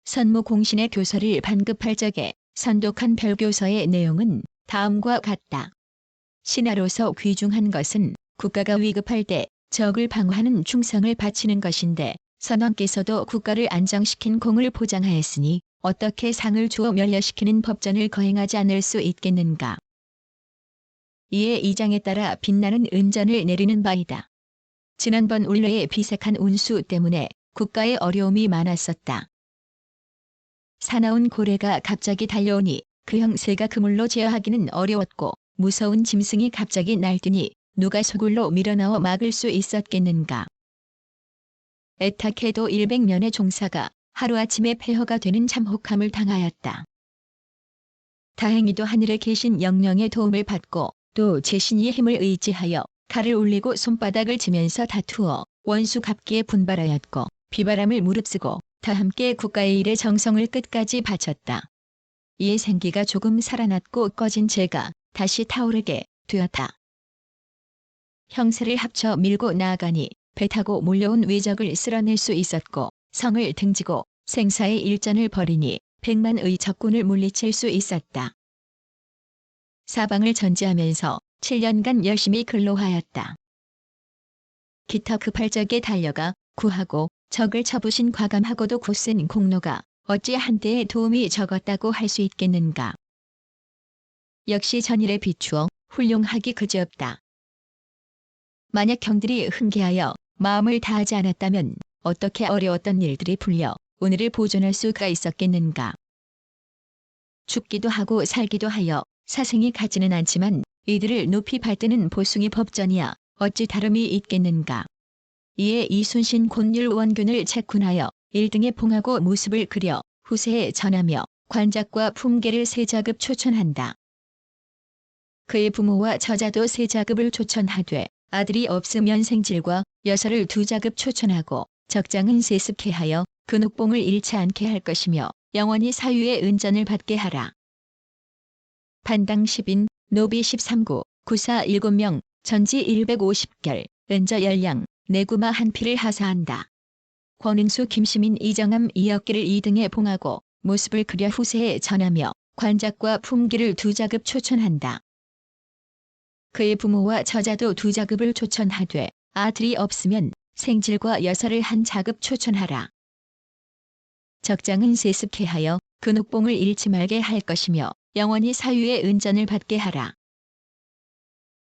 선무 공신의 교서를 반급할 적에 선독한 별교서의 내용은 다음과 같다. 신하로서 귀중한 것은 국가가 위급할 때 적을 방어하는 충성을 바치는 것인데 선왕께서도 국가를 안정시킨 공을 보장하였으니 어떻게 상을 주어 멸려시키는 법전을 거행하지 않을 수 있겠는가. 이에 이 장에 따라 빛나는 은전을 내리는 바이다. 지난번 울레의 비색한 운수 때문에 국가에 어려움이 많았었다. 사나운 고래가 갑자기 달려오니 그 형세가 그물로 제어하기는 어려웠고 무서운 짐승이 갑자기 날뛰니 누가 소굴로 밀어넣어 막을 수 있었겠는가. 애타케도 100년의 종사가 하루아침에 폐허가 되는 참혹함을 당하였다. 다행히도 하늘에 계신 영령의 도움을 받고 또 제신의 힘을 의지하여 칼을 올리고 손바닥을 쥐면서 다투어 원수 갑기에 분발하였고 비바람을 무릅쓰고 다 함께 국가의 일에 정성을 끝까지 바쳤다. 이에 생기가 조금 살아났고 꺼진 재가 다시 타오르게 되었다. 형세를 합쳐 밀고 나아가니 배 타고 몰려온 외적을 쓸어낼 수 있었고 성을 등지고 생사의 일전을 벌이니 100만의 적군을 물리칠 수 있었다. 사방을 전지하면서 7년간 열심히 근로하였다. 기타 급할 적에 달려가 구하고 적을 쳐부신 과감하고도 굳센 공로가 어찌 한때의 도움이 적었다고 할 수 있겠는가. 역시 전일에 비추어 훌륭하기 그지없다. 만약 형들이 훈계하여 마음을 다하지 않았다면 어떻게 어려웠던 일들이 풀려 오늘을 보존할 수가 있었겠는가. 죽기도 하고 살기도 하여 사생이 같지는 않지만 이들을 높이 받드는 보숭이 법전이야 어찌 다름이 있겠는가. 이에 이순신 곤율 원균을 책군하여 1등에 봉하고 모습을 그려 후세에 전하며 관작과 품계를 세자급 초천한다. 그의 부모와 저자도 세자급을 초천하되 아들이 없으면 생질과 여서를 2자급 초천하고 적장은 세습케 하여 근옥봉을 잃지 않게 할 것이며 영원히 사유의 은전을 받게 하라. 반당 10인, 노비 13구, 구사 7명, 전지 150결, 은저 10량, 내구마 한 피를 하사한다. 권은수 김시민 이정암 이억기를 2등에 봉하고 모습을 그려 후세에 전하며 관작과 품기를 2자급 초천한다. 그의 부모와 저자도 2자급을 초천하되 아들이 없으면 생질과 여서를 1자급 초천하라. 적장은 세습케 하여 근옥봉을 잃지 말게 할 것이며 영원히 사유의 은전을 받게 하라.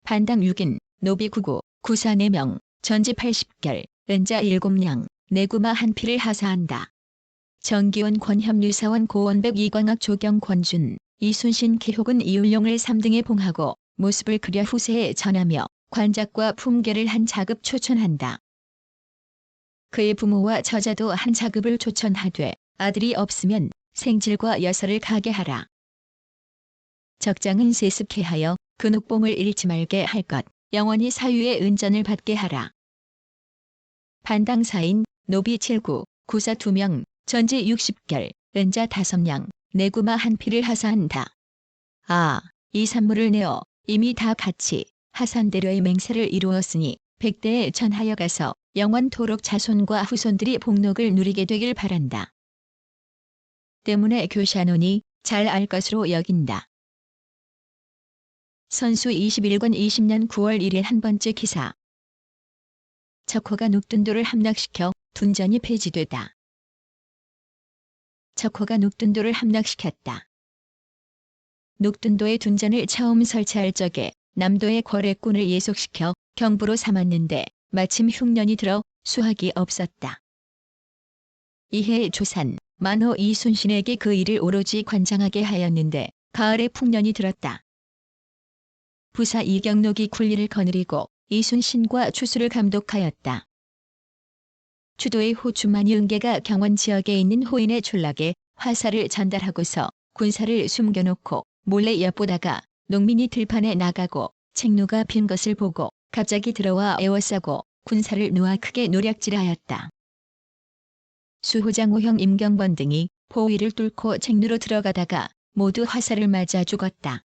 반당 6인, 노비 9구, 구사 4명, 전지 80결, 은자 7량, 내구마 한 피를 하사한다. 정기원 권협류사원 고원백 이광학 조경 권준, 이순신 기혹은 이율룡을 3등에 봉하고 모습을 그려 후세에 전하며 관작과 품계를 1자급 초천한다. 그의 부모와 저자도 1자급을 초천하되 아들이 없으면 생질과 여서를 가게 하라. 적장은 세습케 하여 근옥봉을 잃지 말게 할 것, 영원히 사유의 은전을 받게 하라. 반당 4인, 노비 7구, 구사 2명, 전지 60결, 은자 5량, 내구마 한 피를 하사한다. 이 산물을 내어 이미 다 같이 하산대로의 맹세를 이루었으니 백대에 전하여 가서 영원토록 자손과 후손들이 복록을 누리게 되길 바란다. 때문에 교샤노니 잘 알 것으로 여긴다. 선수 21권 20년 9월 1일 한 번째 기사. 척호가 녹둔도를 함락시켜 둔전이 폐지되다. 척호가 녹둔도를 함락시켰다. 녹둔도의 둔전을 처음 설치할 적에 남도의 거래꾼을 예속시켜 경부로 삼았는데 마침 흉년이 들어 수확이 없었다. 이해 조산, 만호 이순신에게 그 일을 오로지 관장하게 하였는데 가을에 풍년이 들었다. 부사 이경록이 굴리를 거느리고 이순신과 추수를 감독하였다. 추도의 호주만이 은계가 경원 지역에 있는 호인의 촌락에 화살을 전달하고서 군사를 숨겨놓고 몰래 엿보다가 농민이 들판에 나가고 책로가 빈 것을 보고 갑자기 들어와 에워싸고 군사를 놓아 크게 노략질하였다. 수호장 오형 임경번 등이 포위를 뚫고 책로로 들어가다가 모두 화살을 맞아 죽었다.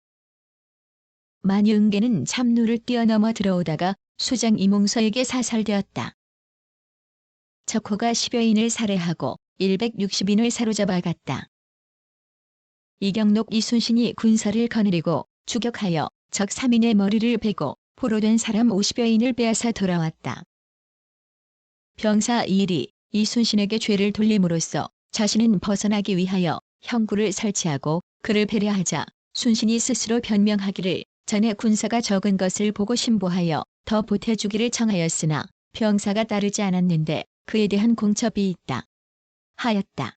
만유응계는 참루를 뛰어넘어 들어오다가 수장 이몽서에게 사살되었다. 적호가 10여인을 살해하고 160인을 사로잡아 갔다. 이경록 이순신이 군사를 거느리고 추격하여 적 3인의 머리를 베고 포로된 사람 50여인을 빼앗아 돌아왔다. 병사 이일이 이순신에게 죄를 돌림으로써 자신은 벗어나기 위하여 형구를 설치하고 그를 배려하자 순신이 스스로 변명하기를 전에 군사가 적은 것을 보고 신보하여 더 보태주기를 청하였으나 병사가 따르지 않았는데 그에 대한 공첩이 있다 하였다.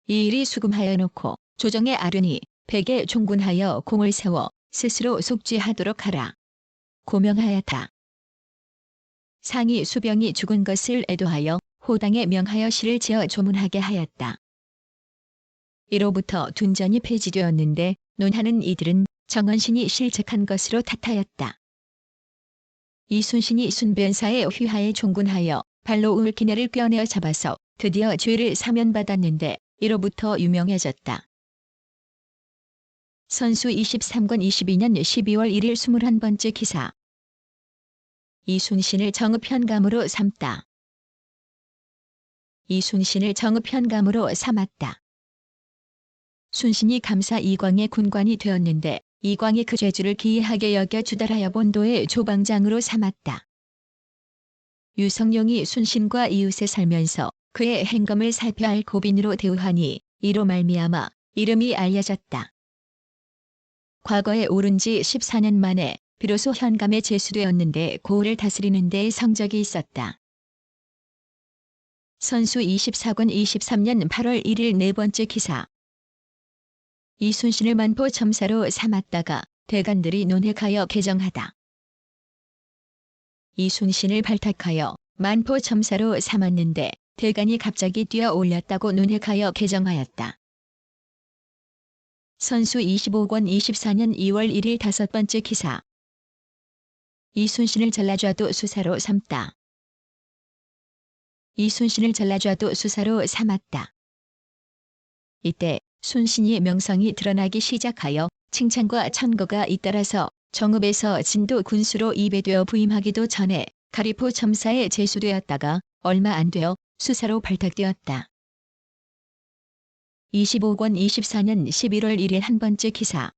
이일이 수금하여 놓고 조정에 아뢰니 백에 종군하여 공을 세워 스스로 속죄하도록 하라 고명하였다. 상이 수병이 죽은 것을 애도하여 호당에 명하여 시를 지어 조문하게 하였다. 이로부터 둔전이 폐지되었는데 논하는 이들은 정원신이 실책한 것으로 탓하였다. 이순신이 순변사의 휘하에 종군하여 발로 울기내를 꿰어내어 잡아서 드디어 죄를 사면받았는데 이로부터 유명해졌다. 선수 23권 22년 12월 1일 21번째 기사. 이순신을 정읍현감으로 삼다. 이순신을 정읍현감으로 삼았다. 순신이 감사 이광의 군관이 되었는데 이광이 그 죄주를 기이하게 여겨 주달하여 본도의 조방장으로 삼았다. 유성룡이 순신과 이웃에 살면서 그의 행검을 살펴할 고빈으로 대우하니 이로 말미암아 이름이 알려졌다. 과거에 오른 지 14년 만에 비로소 현감에 제수되었는데 고을을 다스리는 데에 성적이 있었다. 선수 24권 23년 8월 1일 네 번째 기사. 이순신을 만포 첨사로 삼았다가 대간들이 논핵하여 개정하다. 이순신을 발탁하여 만포 첨사로 삼았는데 대간이 갑자기 뛰어 올렸다고 논핵하여 개정하였다. 선수 25권 24년 2월 1일 다섯 번째 기사. 이순신을 전라좌도 수사로 삼다. 이순신을 전라좌도 수사로 삼았다. 이때 순신이 명성이 드러나기 시작하여 칭찬과 천거가 잇따라서 정읍에서 진도 군수로 입에되어 부임하기도 전에 가리포 첨사에 제수되었다가 얼마 안 되어 수사로 발탁되었다. 25권 24년 11월 1일 한 번째 기사.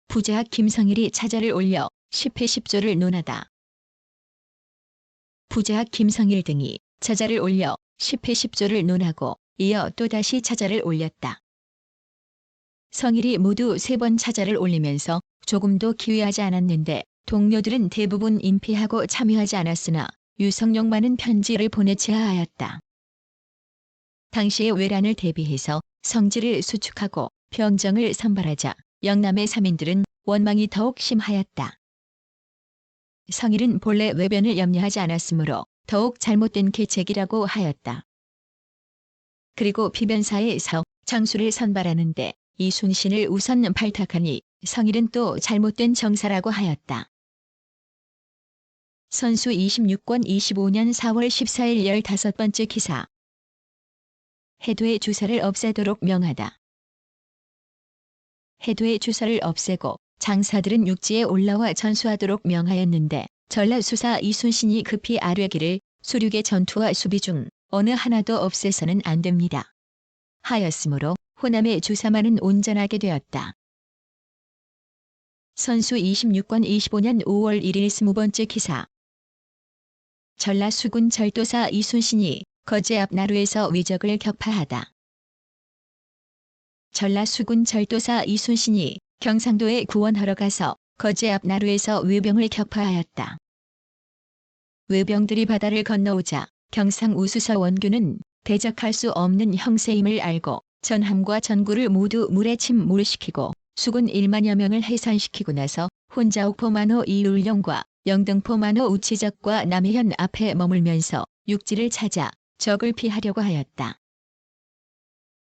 부제학 김성일이 차자를 올려 10회 10조를 논하다. 부제학 김성일 등이 차자를 올려 10회 10조를 논하고 이어 또다시 차자를 올렸다. 성일이 모두 3번 차자를 올리면서 조금도 기회하지 않았는데 동료들은 대부분 인피하고 참여하지 않았으나 유성룡만은 편지를 보내체하였다. 당시의 외란을 대비해서 성질을 수축하고 병정을 선발하자 영남의 사민들은 원망이 더욱 심하였다. 성일은 본래 외변을 염려하지 않았으므로 더욱 잘못된 계책이라고 하였다. 그리고 비변사에서 장수를 선발하는데 이순신을 우선 발탁하니 성일은 또 잘못된 정사라고 하였다. 선수 26권 25년 4월 14일 15번째 기사. 해도의 주사를 없애도록 명하다. 해도의 주사를 없애고 장사들은 육지에 올라와 전수하도록 명하였는데 전라수사 이순신이 급히 아뢰기를 수륙의 전투와 수비 중 어느 하나도 없애서는 안 됩니다 하였으므로 호남의 주사만은 온전하게 되었다. 선수 26권 25년 5월 1일 20번째 기사. 전라수군 절도사 이순신이 거제 앞 나루에서 위적을 격파하다. 전라수군 절도사 이순신이 경상도에 구원하러 가서 거제 앞 나루에서 외병을 격파하였다. 외병들이 바다를 건너오자 경상 우수서 원균은 대적할 수 없는 형세임을 알고 전함과 전구를 모두 물에 침몰시키고 수군 1만여 명을 해산시키고 나서 혼자 옥포만호 이울령과 영등포만호 우치적과 남해현 앞에 머물면서 육지를 찾아 적을 피하려고 하였다.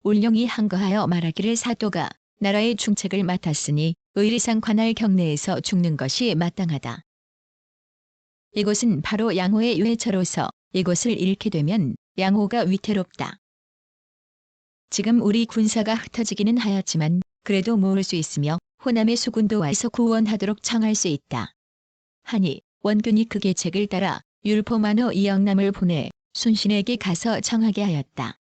울령이 항거하여 말하기를 사도가 나라의 중책을 맡았으니 의리상 관할 경내에서 죽는 것이 마땅하다. 이곳은 바로 양호의 유해처로서 이곳을 잃게 되면 양호가 위태롭다. 지금 우리 군사가 흩어지기는 하였지만 그래도 모을 수 있으며 호남의 수군도 와서 구원하도록 청할 수 있다. 하니 원균이 그 계책을 따라 율포만호 이영남을 보내 순신에게 가서 청하게 하였다.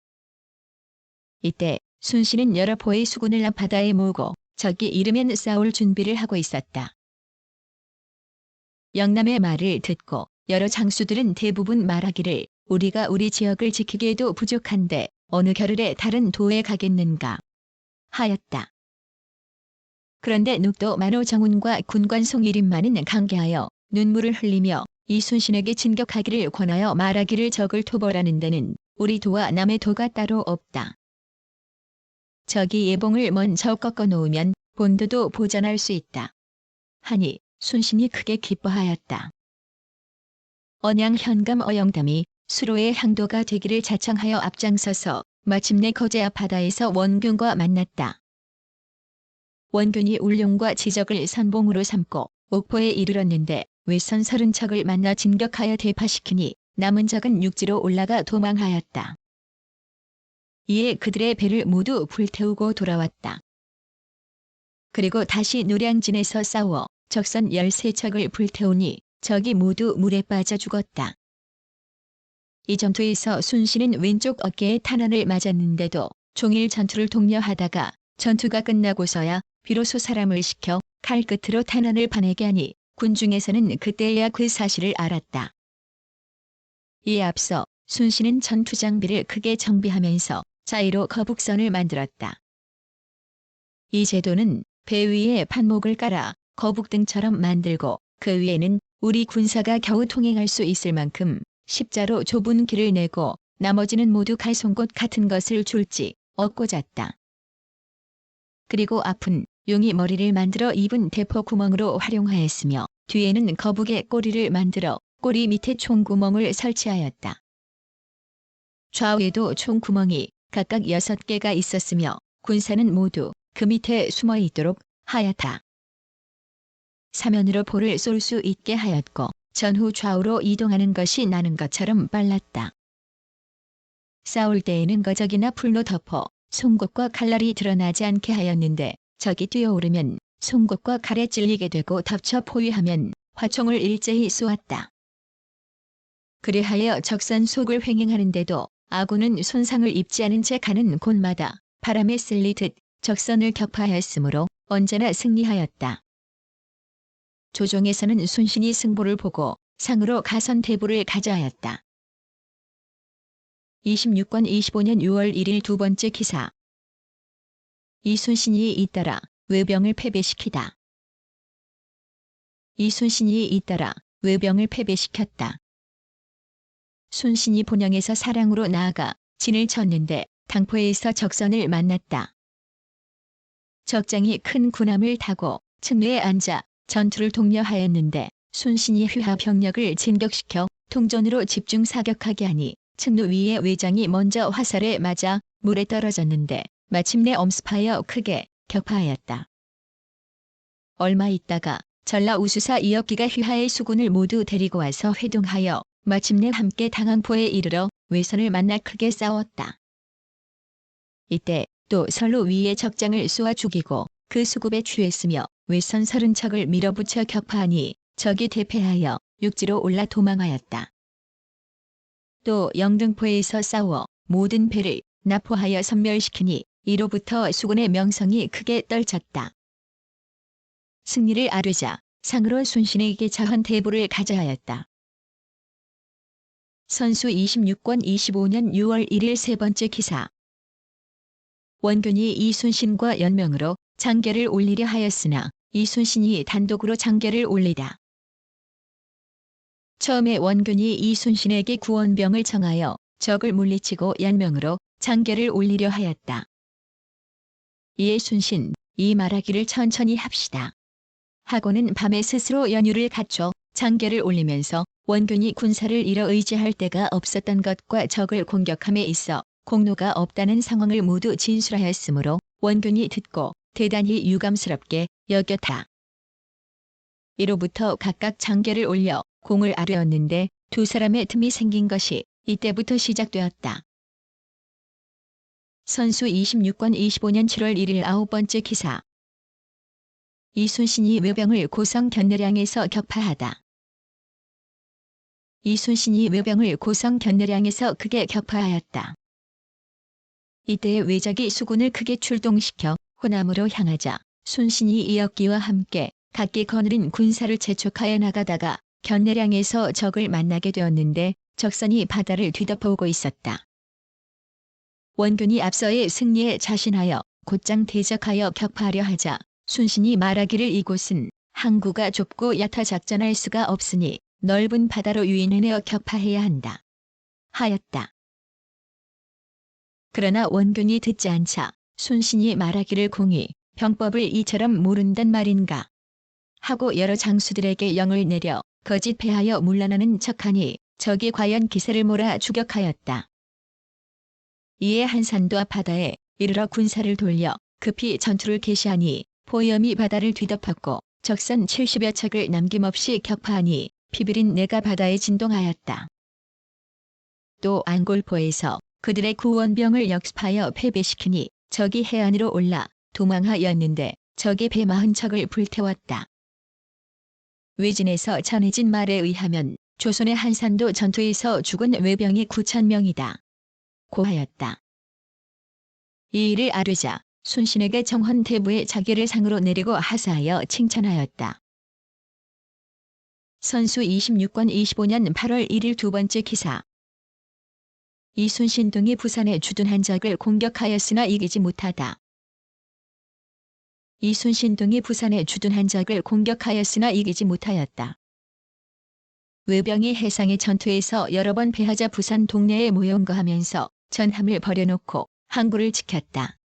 이때 순신은 여러 포의 수군을 앞바다에 모으고 적이 이르면 싸울 준비를 하고 있었다. 영남의 말을 듣고 여러 장수들은 대부분 말하기를 우리가 우리 지역을 지키기에도 부족한데 어느 겨를에 다른 도에 가겠는가 하였다. 그런데 눅도 만호 정훈과 군관 송일인만은 강개하여 눈물을 흘리며 이순신에게 진격하기를 권하여 말하기를 적을 토벌하는 데는 우리 도와 남의 도가 따로 없다. 적이 예봉을 먼저 꺾어 놓으면 본도도 보전할 수 있다. 하니 순신이 크게 기뻐하였다. 언양 현감 어영담이 수로의 향도가 되기를 자청하여 앞장서서 마침내 거제 앞바다에서 원균과 만났다. 원균이 울룡과 지적을 선봉으로 삼고 옥포에 이르렀는데 외선 30척을 만나 진격하여 대파시키니 남은 적은 육지로 올라가 도망하였다. 이에 그들의 배를 모두 불태우고 돌아왔다. 그리고 다시 노량진에서 싸워 적선 13척을 불태우니 적이 모두 물에 빠져 죽었다. 이 전투에서 순신은 왼쪽 어깨에 탄환을 맞았는데도 종일 전투를 독려하다가 전투가 끝나고서야 비로소 사람을 시켜 칼끝으로 탄환을 파내게 하니 군중에서는 그때야 그 사실을 알았다. 이에 앞서 순신은 전투 장비를 크게 정비하면서 자의로 거북선을 만들었다. 이 제도는 배 위에 판목을 깔아 거북등처럼 만들고 그 위에는 우리 군사가 겨우 통행할 수 있을 만큼 십자로 좁은 길을 내고 나머지는 모두 갈송곳 같은 것을 줄지 엇꽂았다. 그리고 앞은 용이 머리를 만들어 입은 대포 구멍으로 활용하였으며 뒤에는 거북의 꼬리를 만들어 꼬리 밑에 총구멍을 설치하였다. 좌우에도 총구멍이 각각 6개가 있었으며 군사는 모두 그 밑에 숨어 있도록 하였다. 사면으로 포를 쏠 수 있게 하였고 전후 좌우로 이동하는 것이 나는 것처럼 빨랐다. 싸울 때에는 거적이나 풀로 덮어 송곳과 칼날이 드러나지 않게 하였는데 적이 뛰어오르면 송곳과 칼에 찔리게 되고 덮쳐 포위하면 화총을 일제히 쏘았다. 그리하여 적산 속을 횡행하는데도 아군은 손상을 입지 않은 채 가는 곳마다 바람에 쓸리듯 적선을 격파하였으므로 언제나 승리하였다. 조정에서는 순신이 승보를 보고 상으로 가선대부를 가져하였다. 26권 25년 6월 1일 두 번째 기사. 이순신이 잇따라 외병을 패배시키다. 이순신이 잇따라 외병을 패배시켰다. 순신이 본영에서 사량으로 나아가 진을 쳤는데 당포에서 적선을 만났다. 적장이 큰 군함을 타고 층리에 앉아 전투를 독려하였는데 순신이 휘하 병력을 진격시켜 통전으로 집중 사격하게 하니 층루 위에 외장이 먼저 화살에 맞아 물에 떨어졌는데 마침내 엄습하여 크게 격파하였다. 얼마 있다가 전라 우수사 이혁기가 휘하의 수군을 모두 데리고 와서 회동하여 마침내 함께 당항포에 이르러 외선을 만나 크게 싸웠다. 이때 또 선로 위에 적장을 쏘아 죽이고 그 수급에 취했으며 외선 30척을 밀어붙여 격파하니 적이 대패하여 육지로 올라 도망하였다. 또 영등포에서 싸워 모든 배를 납포하여 섬멸시키니 이로부터 수군의 명성이 크게 떨쳤다. 승리를 아뢰자 상으로 순신에게 자헌 대보를 가져하였다. 선수 26권 25년 6월 1일 세 번째 기사. 원균이 이순신과 연명으로 장계를 올리려 하였으나 이순신이 단독으로 장계를 올리다. 처음에 원균이 이순신에게 구원병을 청하여 적을 물리치고 연명으로 장계를 올리려 하였다. 이에 순신 이 말하기를 천천히 합시다 하고는 밤에 스스로 연유를 갖춰 장계를 올리면서 원균이 군사를 잃어 의지할 데가 없었던 것과 적을 공격함에 있어 공로가 없다는 상황을 모두 진술하였으므로 원균이 듣고 대단히 유감스럽게 여겼다. 이로부터 각각 장계를 올려 공을 아뢰었는데 두 사람의 틈이 생긴 것이 이때부터 시작되었다. 선수 26권 25년 7월 1일 아홉 번째 기사. 이순신이 외병을 고성 견내량에서 격파하다. 이순신이 외병을 고성 견내량에서 크게 격파하였다. 이때 외적이 수군을 크게 출동시켜 호남으로 향하자 순신이 이역기와 함께 각기 거느린 군사를 재촉하여 나가다가 견내량에서 적을 만나게 되었는데 적선이 바다를 뒤덮어오고 있었다. 원균이 앞서의 승리에 자신하여 곧장 대적하여 격파하려 하자 순신이 말하기를 이곳은 항구가 좁고 얕아 작전할 수가 없으니 넓은 바다로 유인해내어 격파해야 한다. 하였다. 그러나 원균이 듣지 않자 순신이 말하기를 공이 병법을 이처럼 모른단 말인가 하고 여러 장수들에게 영을 내려 거짓 패하여 물러나는 척하니 적이 과연 기세를 몰아 추격하였다. 이에 한산도 앞 바다에 이르러 군사를 돌려 급히 전투를 개시하니 포염이 바다를 뒤덮었고 적선 70여 척을 남김없이 격파하니 피비린 내가 바다에 진동하였다. 또 안골포에서 그들의 구원병을 역습하여 패배시키니 적이 해안으로 올라 도망하였는데 적이 배 40척을 불태웠다. 외진에서 전해진 말에 의하면 조선의 한산도 전투에서 죽은 외병이 9,000명이다. 고하였다. 이 일을 아뢰자 순신에게 정헌대부의 자기를 상으로 내리고 하사하여 칭찬하였다. 선수 26권 25년 8월 1일 두 번째 기사. 이순신 등이 부산에 주둔한 적을 공격하였으나 이기지 못하다. 이순신 등이 부산에 주둔한 적을 공격하였으나 이기지 못하였다. 외병이 해상의 전투에서 여러 번 패하자 부산 동네에 모용거하면서 전함을 버려놓고 항구를 지켰다.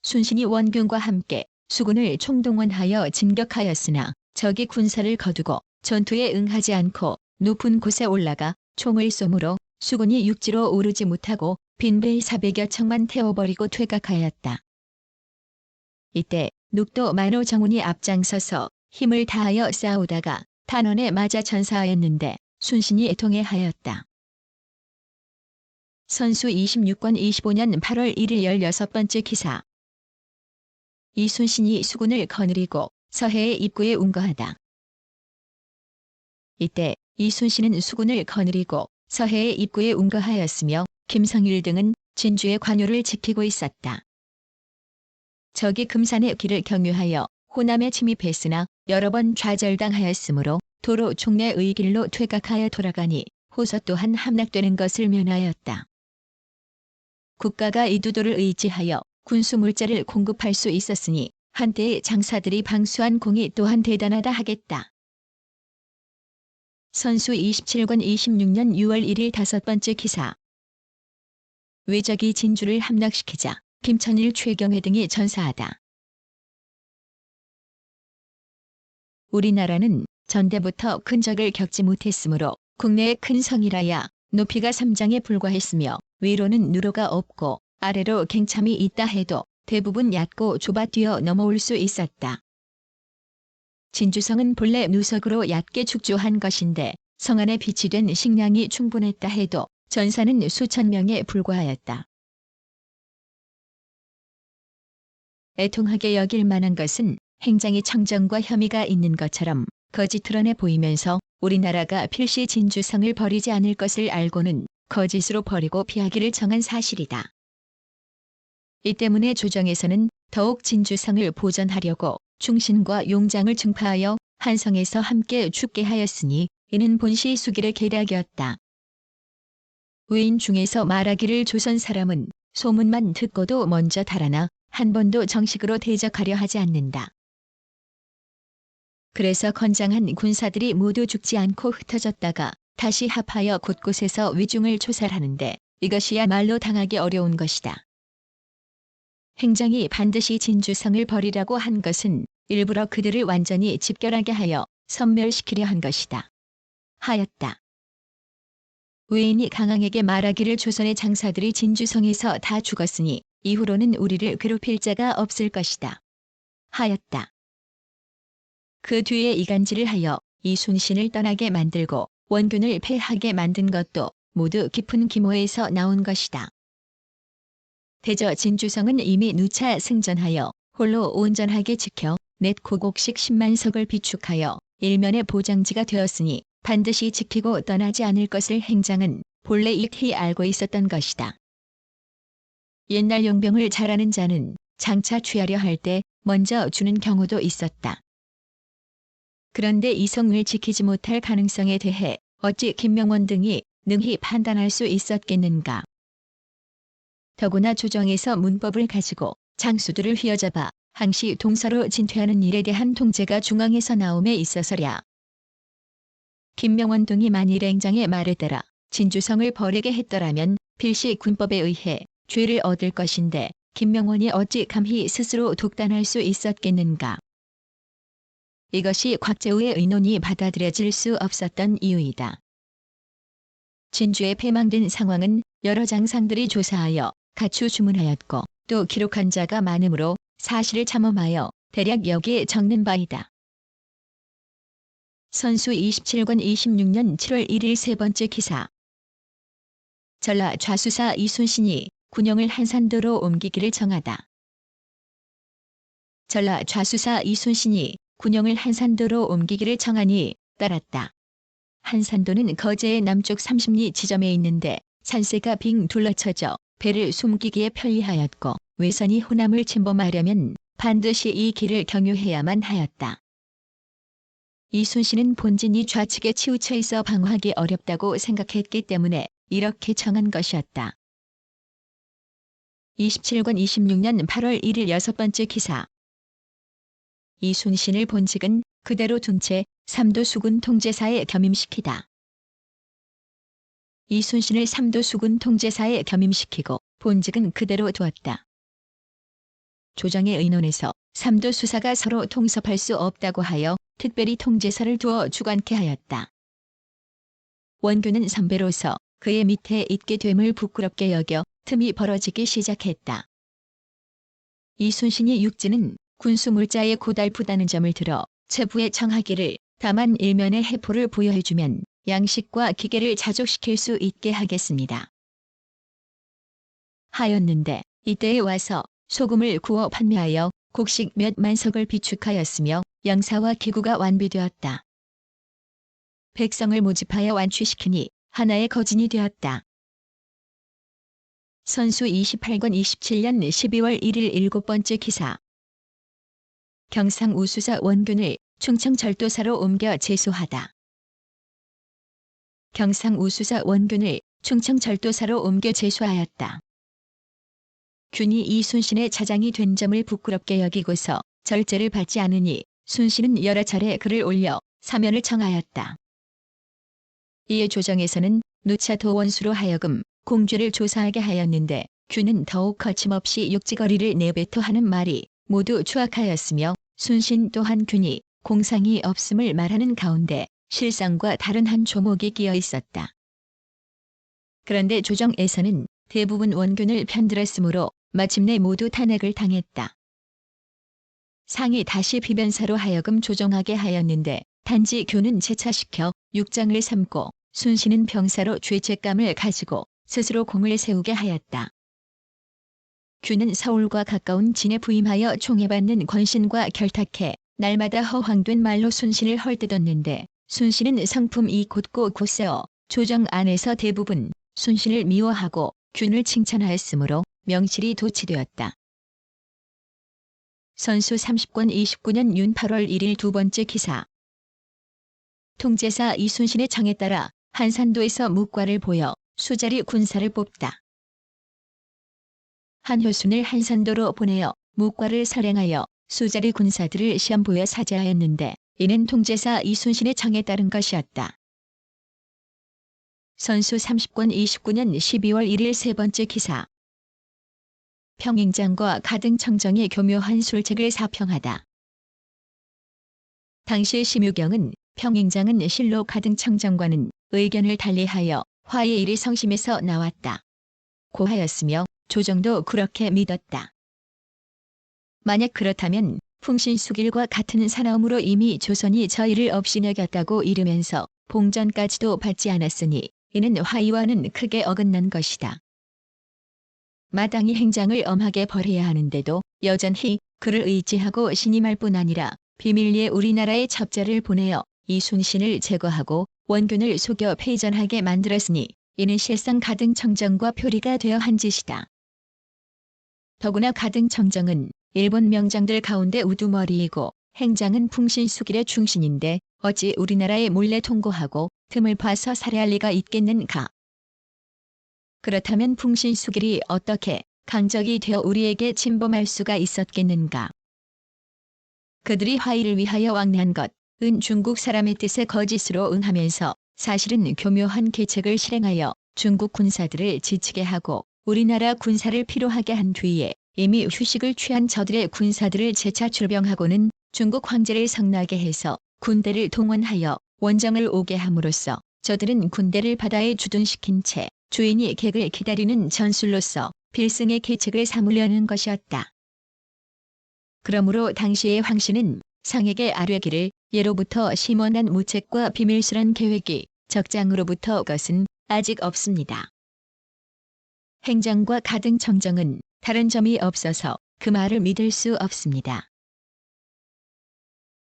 순신이 원균과 함께 수군을 총동원하여 진격하였으나 적이 군사를 거두고 전투에 응하지 않고 높은 곳에 올라가 총을 쏘므로 수군이 육지로 오르지 못하고 빈배 400여 척만 태워버리고 퇴각하였다. 이때 녹도 만호 정운이 앞장서서 힘을 다하여 싸우다가 탄원에 맞아 전사하였는데 순신이 애통해하였다. 선수 26권 25년 8월 1일 16번째 기사. 이순신이 수군을 거느리고 서해의 입구에 운거하다. 이때 이순신은 수군을 거느리고 서해의 입구에 운거하였으며 김성일 등은 진주의 관요를 지키고 있었다. 적이 금산의 길을 경유하여 호남에 침입했으나 여러 번 좌절당하였으므로 도로 총내의 길로 퇴각하여 돌아가니 호서 또한 함락되는 것을 면하였다. 국가가 이두도를 의지하여 군수 물자를 공급할 수 있었으니 한때의 장사들이 방수한 공이 또한 대단하다 하겠다. 선수 27권 26년 6월 1일 다섯 번째 기사. 외적이 진주를 함락시키자 김천일 최경회 등이 전사하다. 우리나라는 전대부터 큰 적을 겪지 못했으므로 국내의 큰 성이라야 높이가 3장에 불과했으며 위로는 누로가 없고 아래로 갱참이 있다 해도 대부분 얕고 좁아 뛰어 넘어올 수 있었다. 진주성은 본래 누석으로 얕게 축조한 것인데 성 안에 비치된 식량이 충분했다 해도 전사는 수천 명에 불과하였다. 애통하게 여길 만한 것은 행장이 청정과 혐의가 있는 것처럼 거짓 드러내 보이면서 우리나라가 필시 진주성을 버리지 않을 것을 알고는 거짓으로 버리고 피하기를 정한 사실이다. 이 때문에 조정에서는 더욱 진주성을 보전하려고 충신과 용장을 증파하여 한성에서 함께 죽게 하였으니 이는 본시 수길의 계략이었다. 외인 중에서 말하기를 조선 사람은 소문만 듣고도 먼저 달아나 한 번도 정식으로 대적하려 하지 않는다. 그래서 건장한 군사들이 모두 죽지 않고 흩어졌다가 다시 합하여 곳곳에서 위중을 조살하는데 이것이야말로 당하기 어려운 것이다. 행장이 반드시 진주성을 버리라고 한 것은 일부러 그들을 완전히 집결하게 하여 섬멸시키려 한 것이다. 하였다. 외인이 강항에게 말하기를 조선의 장사들이 진주성에서 다 죽었으니 이후로는 우리를 괴롭힐 자가 없을 것이다. 하였다. 그 뒤에 이간질을 하여 이순신을 떠나게 만들고 원균을 패하게 만든 것도 모두 깊은 기모에서 나온 것이다. 대저 진주성은 이미 누차 승전하여 홀로 온전하게 지켜 넷 고곡식 10만 석을 비축하여 일면의 보장지가 되었으니 반드시 지키고 떠나지 않을 것을 행장은 본래 익히 알고 있었던 것이다. 옛날 용병을 잘하는 자는 장차 취하려 할 때 먼저 주는 경우도 있었다. 그런데 이성을 지키지 못할 가능성에 대해 어찌 김명원 등이 능히 판단할 수 있었겠는가. 더구나 조정에서 문법을 가지고 장수들을 휘어잡아 항시 동서로 진퇴하는 일에 대한 통제가 중앙에서 나옴에 있어서랴. 김명원 등이 만일 행장의 말에 따라 진주성을 버리게 했더라면 필시 군법에 의해 죄를 얻을 것인데 김명원이 어찌 감히 스스로 독단할 수 있었겠는가. 이것이 곽재우의 의논이 받아들여질 수 없었던 이유이다. 진주에 패망된 상황은 여러 장상들이 조사하여 갖추 주문하였고 또 기록한 자가 많으므로 사실을 참음하여 대략 여기에 적는 바이다. 선수 27권 26년 7월 1일 세 번째 기사. 전라 좌수사 이순신이 군영을 한산도로 옮기기를 정하다. 전라 좌수사 이순신이 군영을 한산도로 옮기기를 정하니 따랐다. 한산도는 거제의 남쪽 30리 지점에 있는데 산세가 빙 둘러쳐져 배를 숨기기에 편리하였고 외선이 호남을 침범하려면 반드시 이 길을 경유해야만 하였다. 이순신은 본진이 좌측에 치우쳐 있어 방어하기 어렵다고 생각했기 때문에 이렇게 정한 것이었다. 27권 26년 8월 1일 여섯 번째 기사. 이순신을 본직은 그대로 둔 채 삼도 수군 통제사에 겸임시키다. 이순신을 삼도 수군 통제사에 겸임시키고 본직은 그대로 두었다. 조정의 의논에서 삼도 수사가 서로 통섭할 수 없다고 하여 특별히 통제사를 두어 주관케 하였다. 원균은 선배로서 그의 밑에 있게 됨을 부끄럽게 여겨 틈이 벌어지기 시작했다. 이순신이 육지는 군수물자에 고달프다는 점을 들어 체부에 청하기를 다만 일면의 해포를 부여해주면 양식과 기계를 자족시킬 수 있게 하겠습니다. 하였는데 이때에 와서 소금을 구워 판매하여 곡식 몇 만석을 비축하였으며 영사와 기구가 완비되었다. 백성을 모집하여 완취시키니 하나의 거진이 되었다. 선수 28권 27년 12월 1일 일곱 번째 기사. 경상 우수사 원균을 충청절도사로 옮겨 제수하다. 경상 우수사 원균을 충청절도사로 옮겨 제수하였다. 균이 이순신의 차장이 된 점을 부끄럽게 여기고서 절제를 받지 않으니 순신은 여러 차례 글을 올려 사면을 청하였다. 이에 조정에서는 누차 도원수로 하여금 공죄를 조사하게 하였는데 균은 더욱 거침없이 육지거리를 내뱉어 하는 말이 모두 추악하였으며 순신 또한 균이 공상이 없음을 말하는 가운데 실상과 다른 한 조목이 끼어 있었다. 그런데 조정에서는 대부분 원균을 편들었으므로 마침내 모두 탄핵을 당했다. 상이 다시 비변사로 하여금 조정하게 하였는데 단지 균은 재차시켜 육장을 삼고 순신은 병사로 죄책감을 가지고 스스로 공을 세우게 하였다. 균은 서울과 가까운 진에 부임하여 총애받는 권신과 결탁해 날마다 허황된 말로 순신을 헐뜯었는데 순신은 성품이 곧고 곧세어 조정 안에서 대부분 순신을 미워하고 균을 칭찬하였으므로 명실이 도치되었다. 선수 30권 29년 윤 8월 1일 두 번째 기사. 통제사 이순신의 청에 따라 한산도에서 묵과를 보여 수자리 군사를 뽑다. 한효순을 한산도로 보내어 묵과를 살행하여 수자리 군사들을 시험 보여 사죄하였는데 이는 통제사 이순신의 청에 따른 것이었다. 선수 30권 29년 12월 1일 세 번째 기사. 평행장과 가등청정의 교묘한 술책을 사평하다. 당시 심유경은 평행장은 실로 가등청정과는 의견을 달리하여 화의 일이 성심에서 나왔다. 고하였으며 조정도 그렇게 믿었다. 만약 그렇다면 풍신수길과 같은 사나움으로 이미 조선이 저희를 업신여겼다고 이르면서 봉전까지도 받지 않았으니 이는 화의와는 크게 어긋난 것이다. 마땅히 행장을 엄하게 벌여야 하는데도 여전히 그를 의지하고 신임할 뿐 아니라 비밀리에 우리나라에 첩자를 보내어 이순신을 제거하고 원균을 속여 패전하게 만들었으니 이는 실상 가등청정과 표리가 되어 한 짓이다. 더구나 가등청정은 일본 명장들 가운데 우두머리이고 행장은 풍신수길의 충신인데 어찌 우리나라에 몰래 통고하고 틈을 봐서 살해할 리가 있겠는가. 그렇다면 풍신수길이 어떻게 강적이 되어 우리에게 침범할 수가 있었겠는가. 그들이 화의를 위하여 왕래한 것은 중국 사람의 뜻에 거짓으로 응하면서 사실은 교묘한 계책을 실행하여 중국 군사들을 지치게 하고 우리나라 군사를 피로하게 한 뒤에 이미 휴식을 취한 저들의 군사들을 재차 출병하고는 중국 황제를 성나게 해서 군대를 동원하여 원정을 오게 함으로써 저들은 군대를 바다에 주둔시킨 채 주인이 객을 기다리는 전술로서 필승의 계책을 삼으려는 것이었다. 그러므로 당시의 황씨는 상에게 아뢰기를 예로부터 심원한 무책과 비밀스런 계획이 적장으로부터 것은 아직 없습니다. 행장과 가등청정은 다른 점이 없어서 그 말을 믿을 수 없습니다.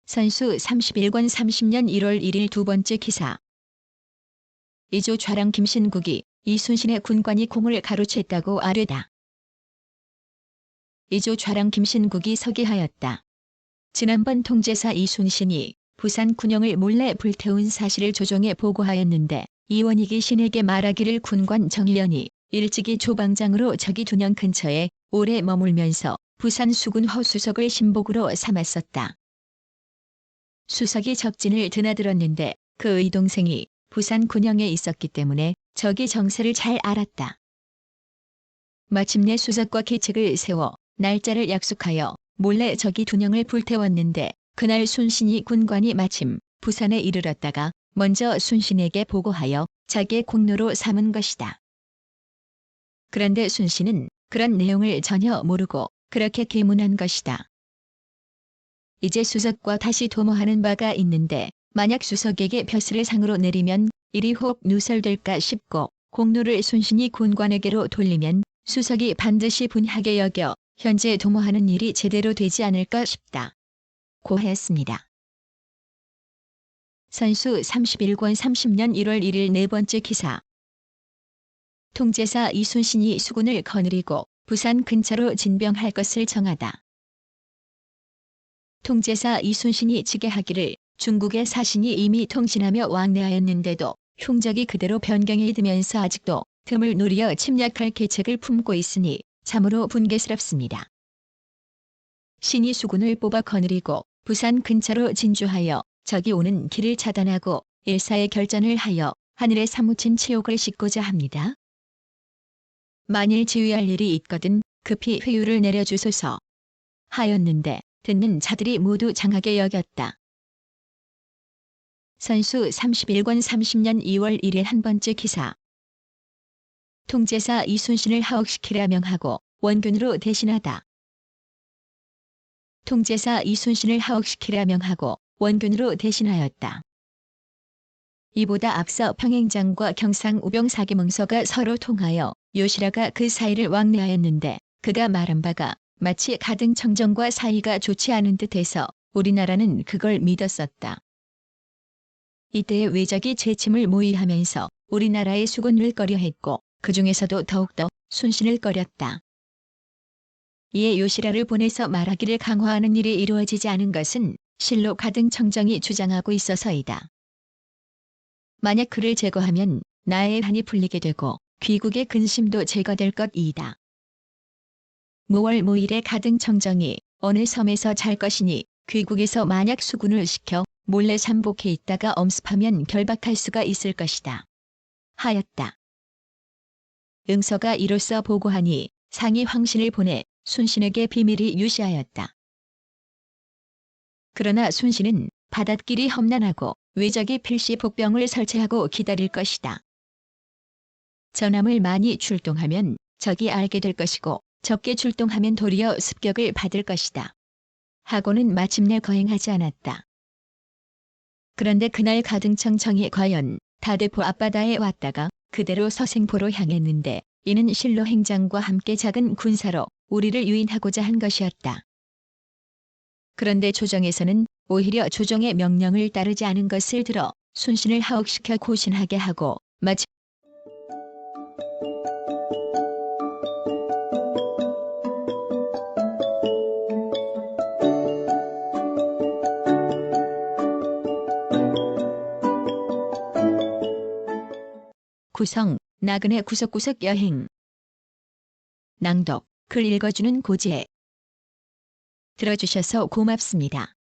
선수 31권 30년 1월 1일 두 번째 기사. 이조 좌랑 김신국이 이순신의 군관이 공을 가로챘다고 아뢰다. 이조 좌랑 김신국이 서기하였다. 지난번 통제사 이순신이 부산 군영을 몰래 불태운 사실을 조정에 보고하였는데 이원익이 신에게 말하기를 군관 정련이 일찍이 조방장으로 저기 둔영 근처에 오래 머물면서 부산 수군 허수석을 신복으로 삼았었다. 수석이 적진을 드나들었는데 그 의동생이 부산 군영에 있었기 때문에 저기 정세를 잘 알았다. 마침내 수석과 계책을 세워 날짜를 약속하여 몰래 저기 둔영을 불태웠는데 그날 순신이 군관이 마침 부산에 이르렀다가 먼저 순신에게 보고하여 자기의 공로로 삼은 것이다. 그런데 순신은 그런 내용을 전혀 모르고 그렇게 계문한 것이다. 이제 수석과 다시 도모하는 바가 있는데 만약 수석에게 벼슬을 상으로 내리면 일이 혹 누설될까 싶고 공로를 순신이 군관에게로 돌리면 수석이 반드시 분하게 여겨 현재 도모하는 일이 제대로 되지 않을까 싶다. 고 했습니다. 선수 31권 30년 1월 1일 네 번째 기사. 통제사 이순신이 수군을 거느리고 부산 근처로 진병할 것을 정하다. 통제사 이순신이 지게하기를 중국의 사신이 이미 통신하며 왕래하였는데도 흉적이 그대로 변경이 되면서 아직도 틈을 노려 침략할 계책을 품고 있으니 참으로 분개스럽습니다. 신이 수군을 뽑아 거느리고 부산 근처로 진주하여 적이 오는 길을 차단하고 일사의 결전을 하여 하늘에 사무친 치욕을 싣고자 합니다. 만일 지휘할 일이 있거든 급히 회유를 내려주소서 하였는데 듣는 자들이 모두 장하게 여겼다. 선수 31권 30년 2월 1일 한 번째 기사. 통제사 이순신을 하옥시키라 명하고 원균으로 대신하다. 통제사 이순신을 하옥시키라 명하고 원균으로 대신하였다. 이보다 앞서 평행장과 경상우병 사기문서가 서로 통하여 요시라가 그 사이를 왕래하였는데 그가 말한 바가 마치 가등청정과 사이가 좋지 않은 듯해서 우리나라는 그걸 믿었었다. 이때 외적이 재침을 모의하면서 우리나라의 수군을 꺼려했고 그 중에서도 더욱더 순신을 꺼렸다. 이에 요시라를 보내서 말하기를 강화하는 일이 이루어지지 않은 것은 실로 가등청정이 주장하고 있어서이다. 만약 그를 제거하면 나의 한이 풀리게 되고 귀국의 근심도 제거될 것이다. 무월 무일에 가등청정이 어느 섬에서 잘 것이니 귀국에서 만약 수군을 시켜 몰래 잠복해 있다가 엄습하면 결박할 수가 있을 것이다. 하였다. 응서가 이로써 보고하니 상이 황신을 보내 순신에게 비밀이 유시하였다. 그러나 순신은 바닷길이 험난하고 외적이 필시 복병을 설치하고 기다릴 것이다. 전함을 많이 출동하면 적이 알게 될 것이고 적게 출동하면 도리어 습격을 받을 것이다. 하고는 마침내 거행하지 않았다. 그런데 그날 가등청정이 과연 다대포 앞바다에 왔다가 그대로 서생포로 향했는데 이는 실로 행장과 함께 작은 군사로 우리를 유인하고자 한 것이었다. 그런데 조정에서는 오히려 조정의 명령을 따르지 않은 것을 들어 순신을 하옥시켜 고신하게 하고 마치 구성, 나그네 구석구석 여행. 낭독, 글 읽어주는 고지혜. 들어주셔서 고맙습니다.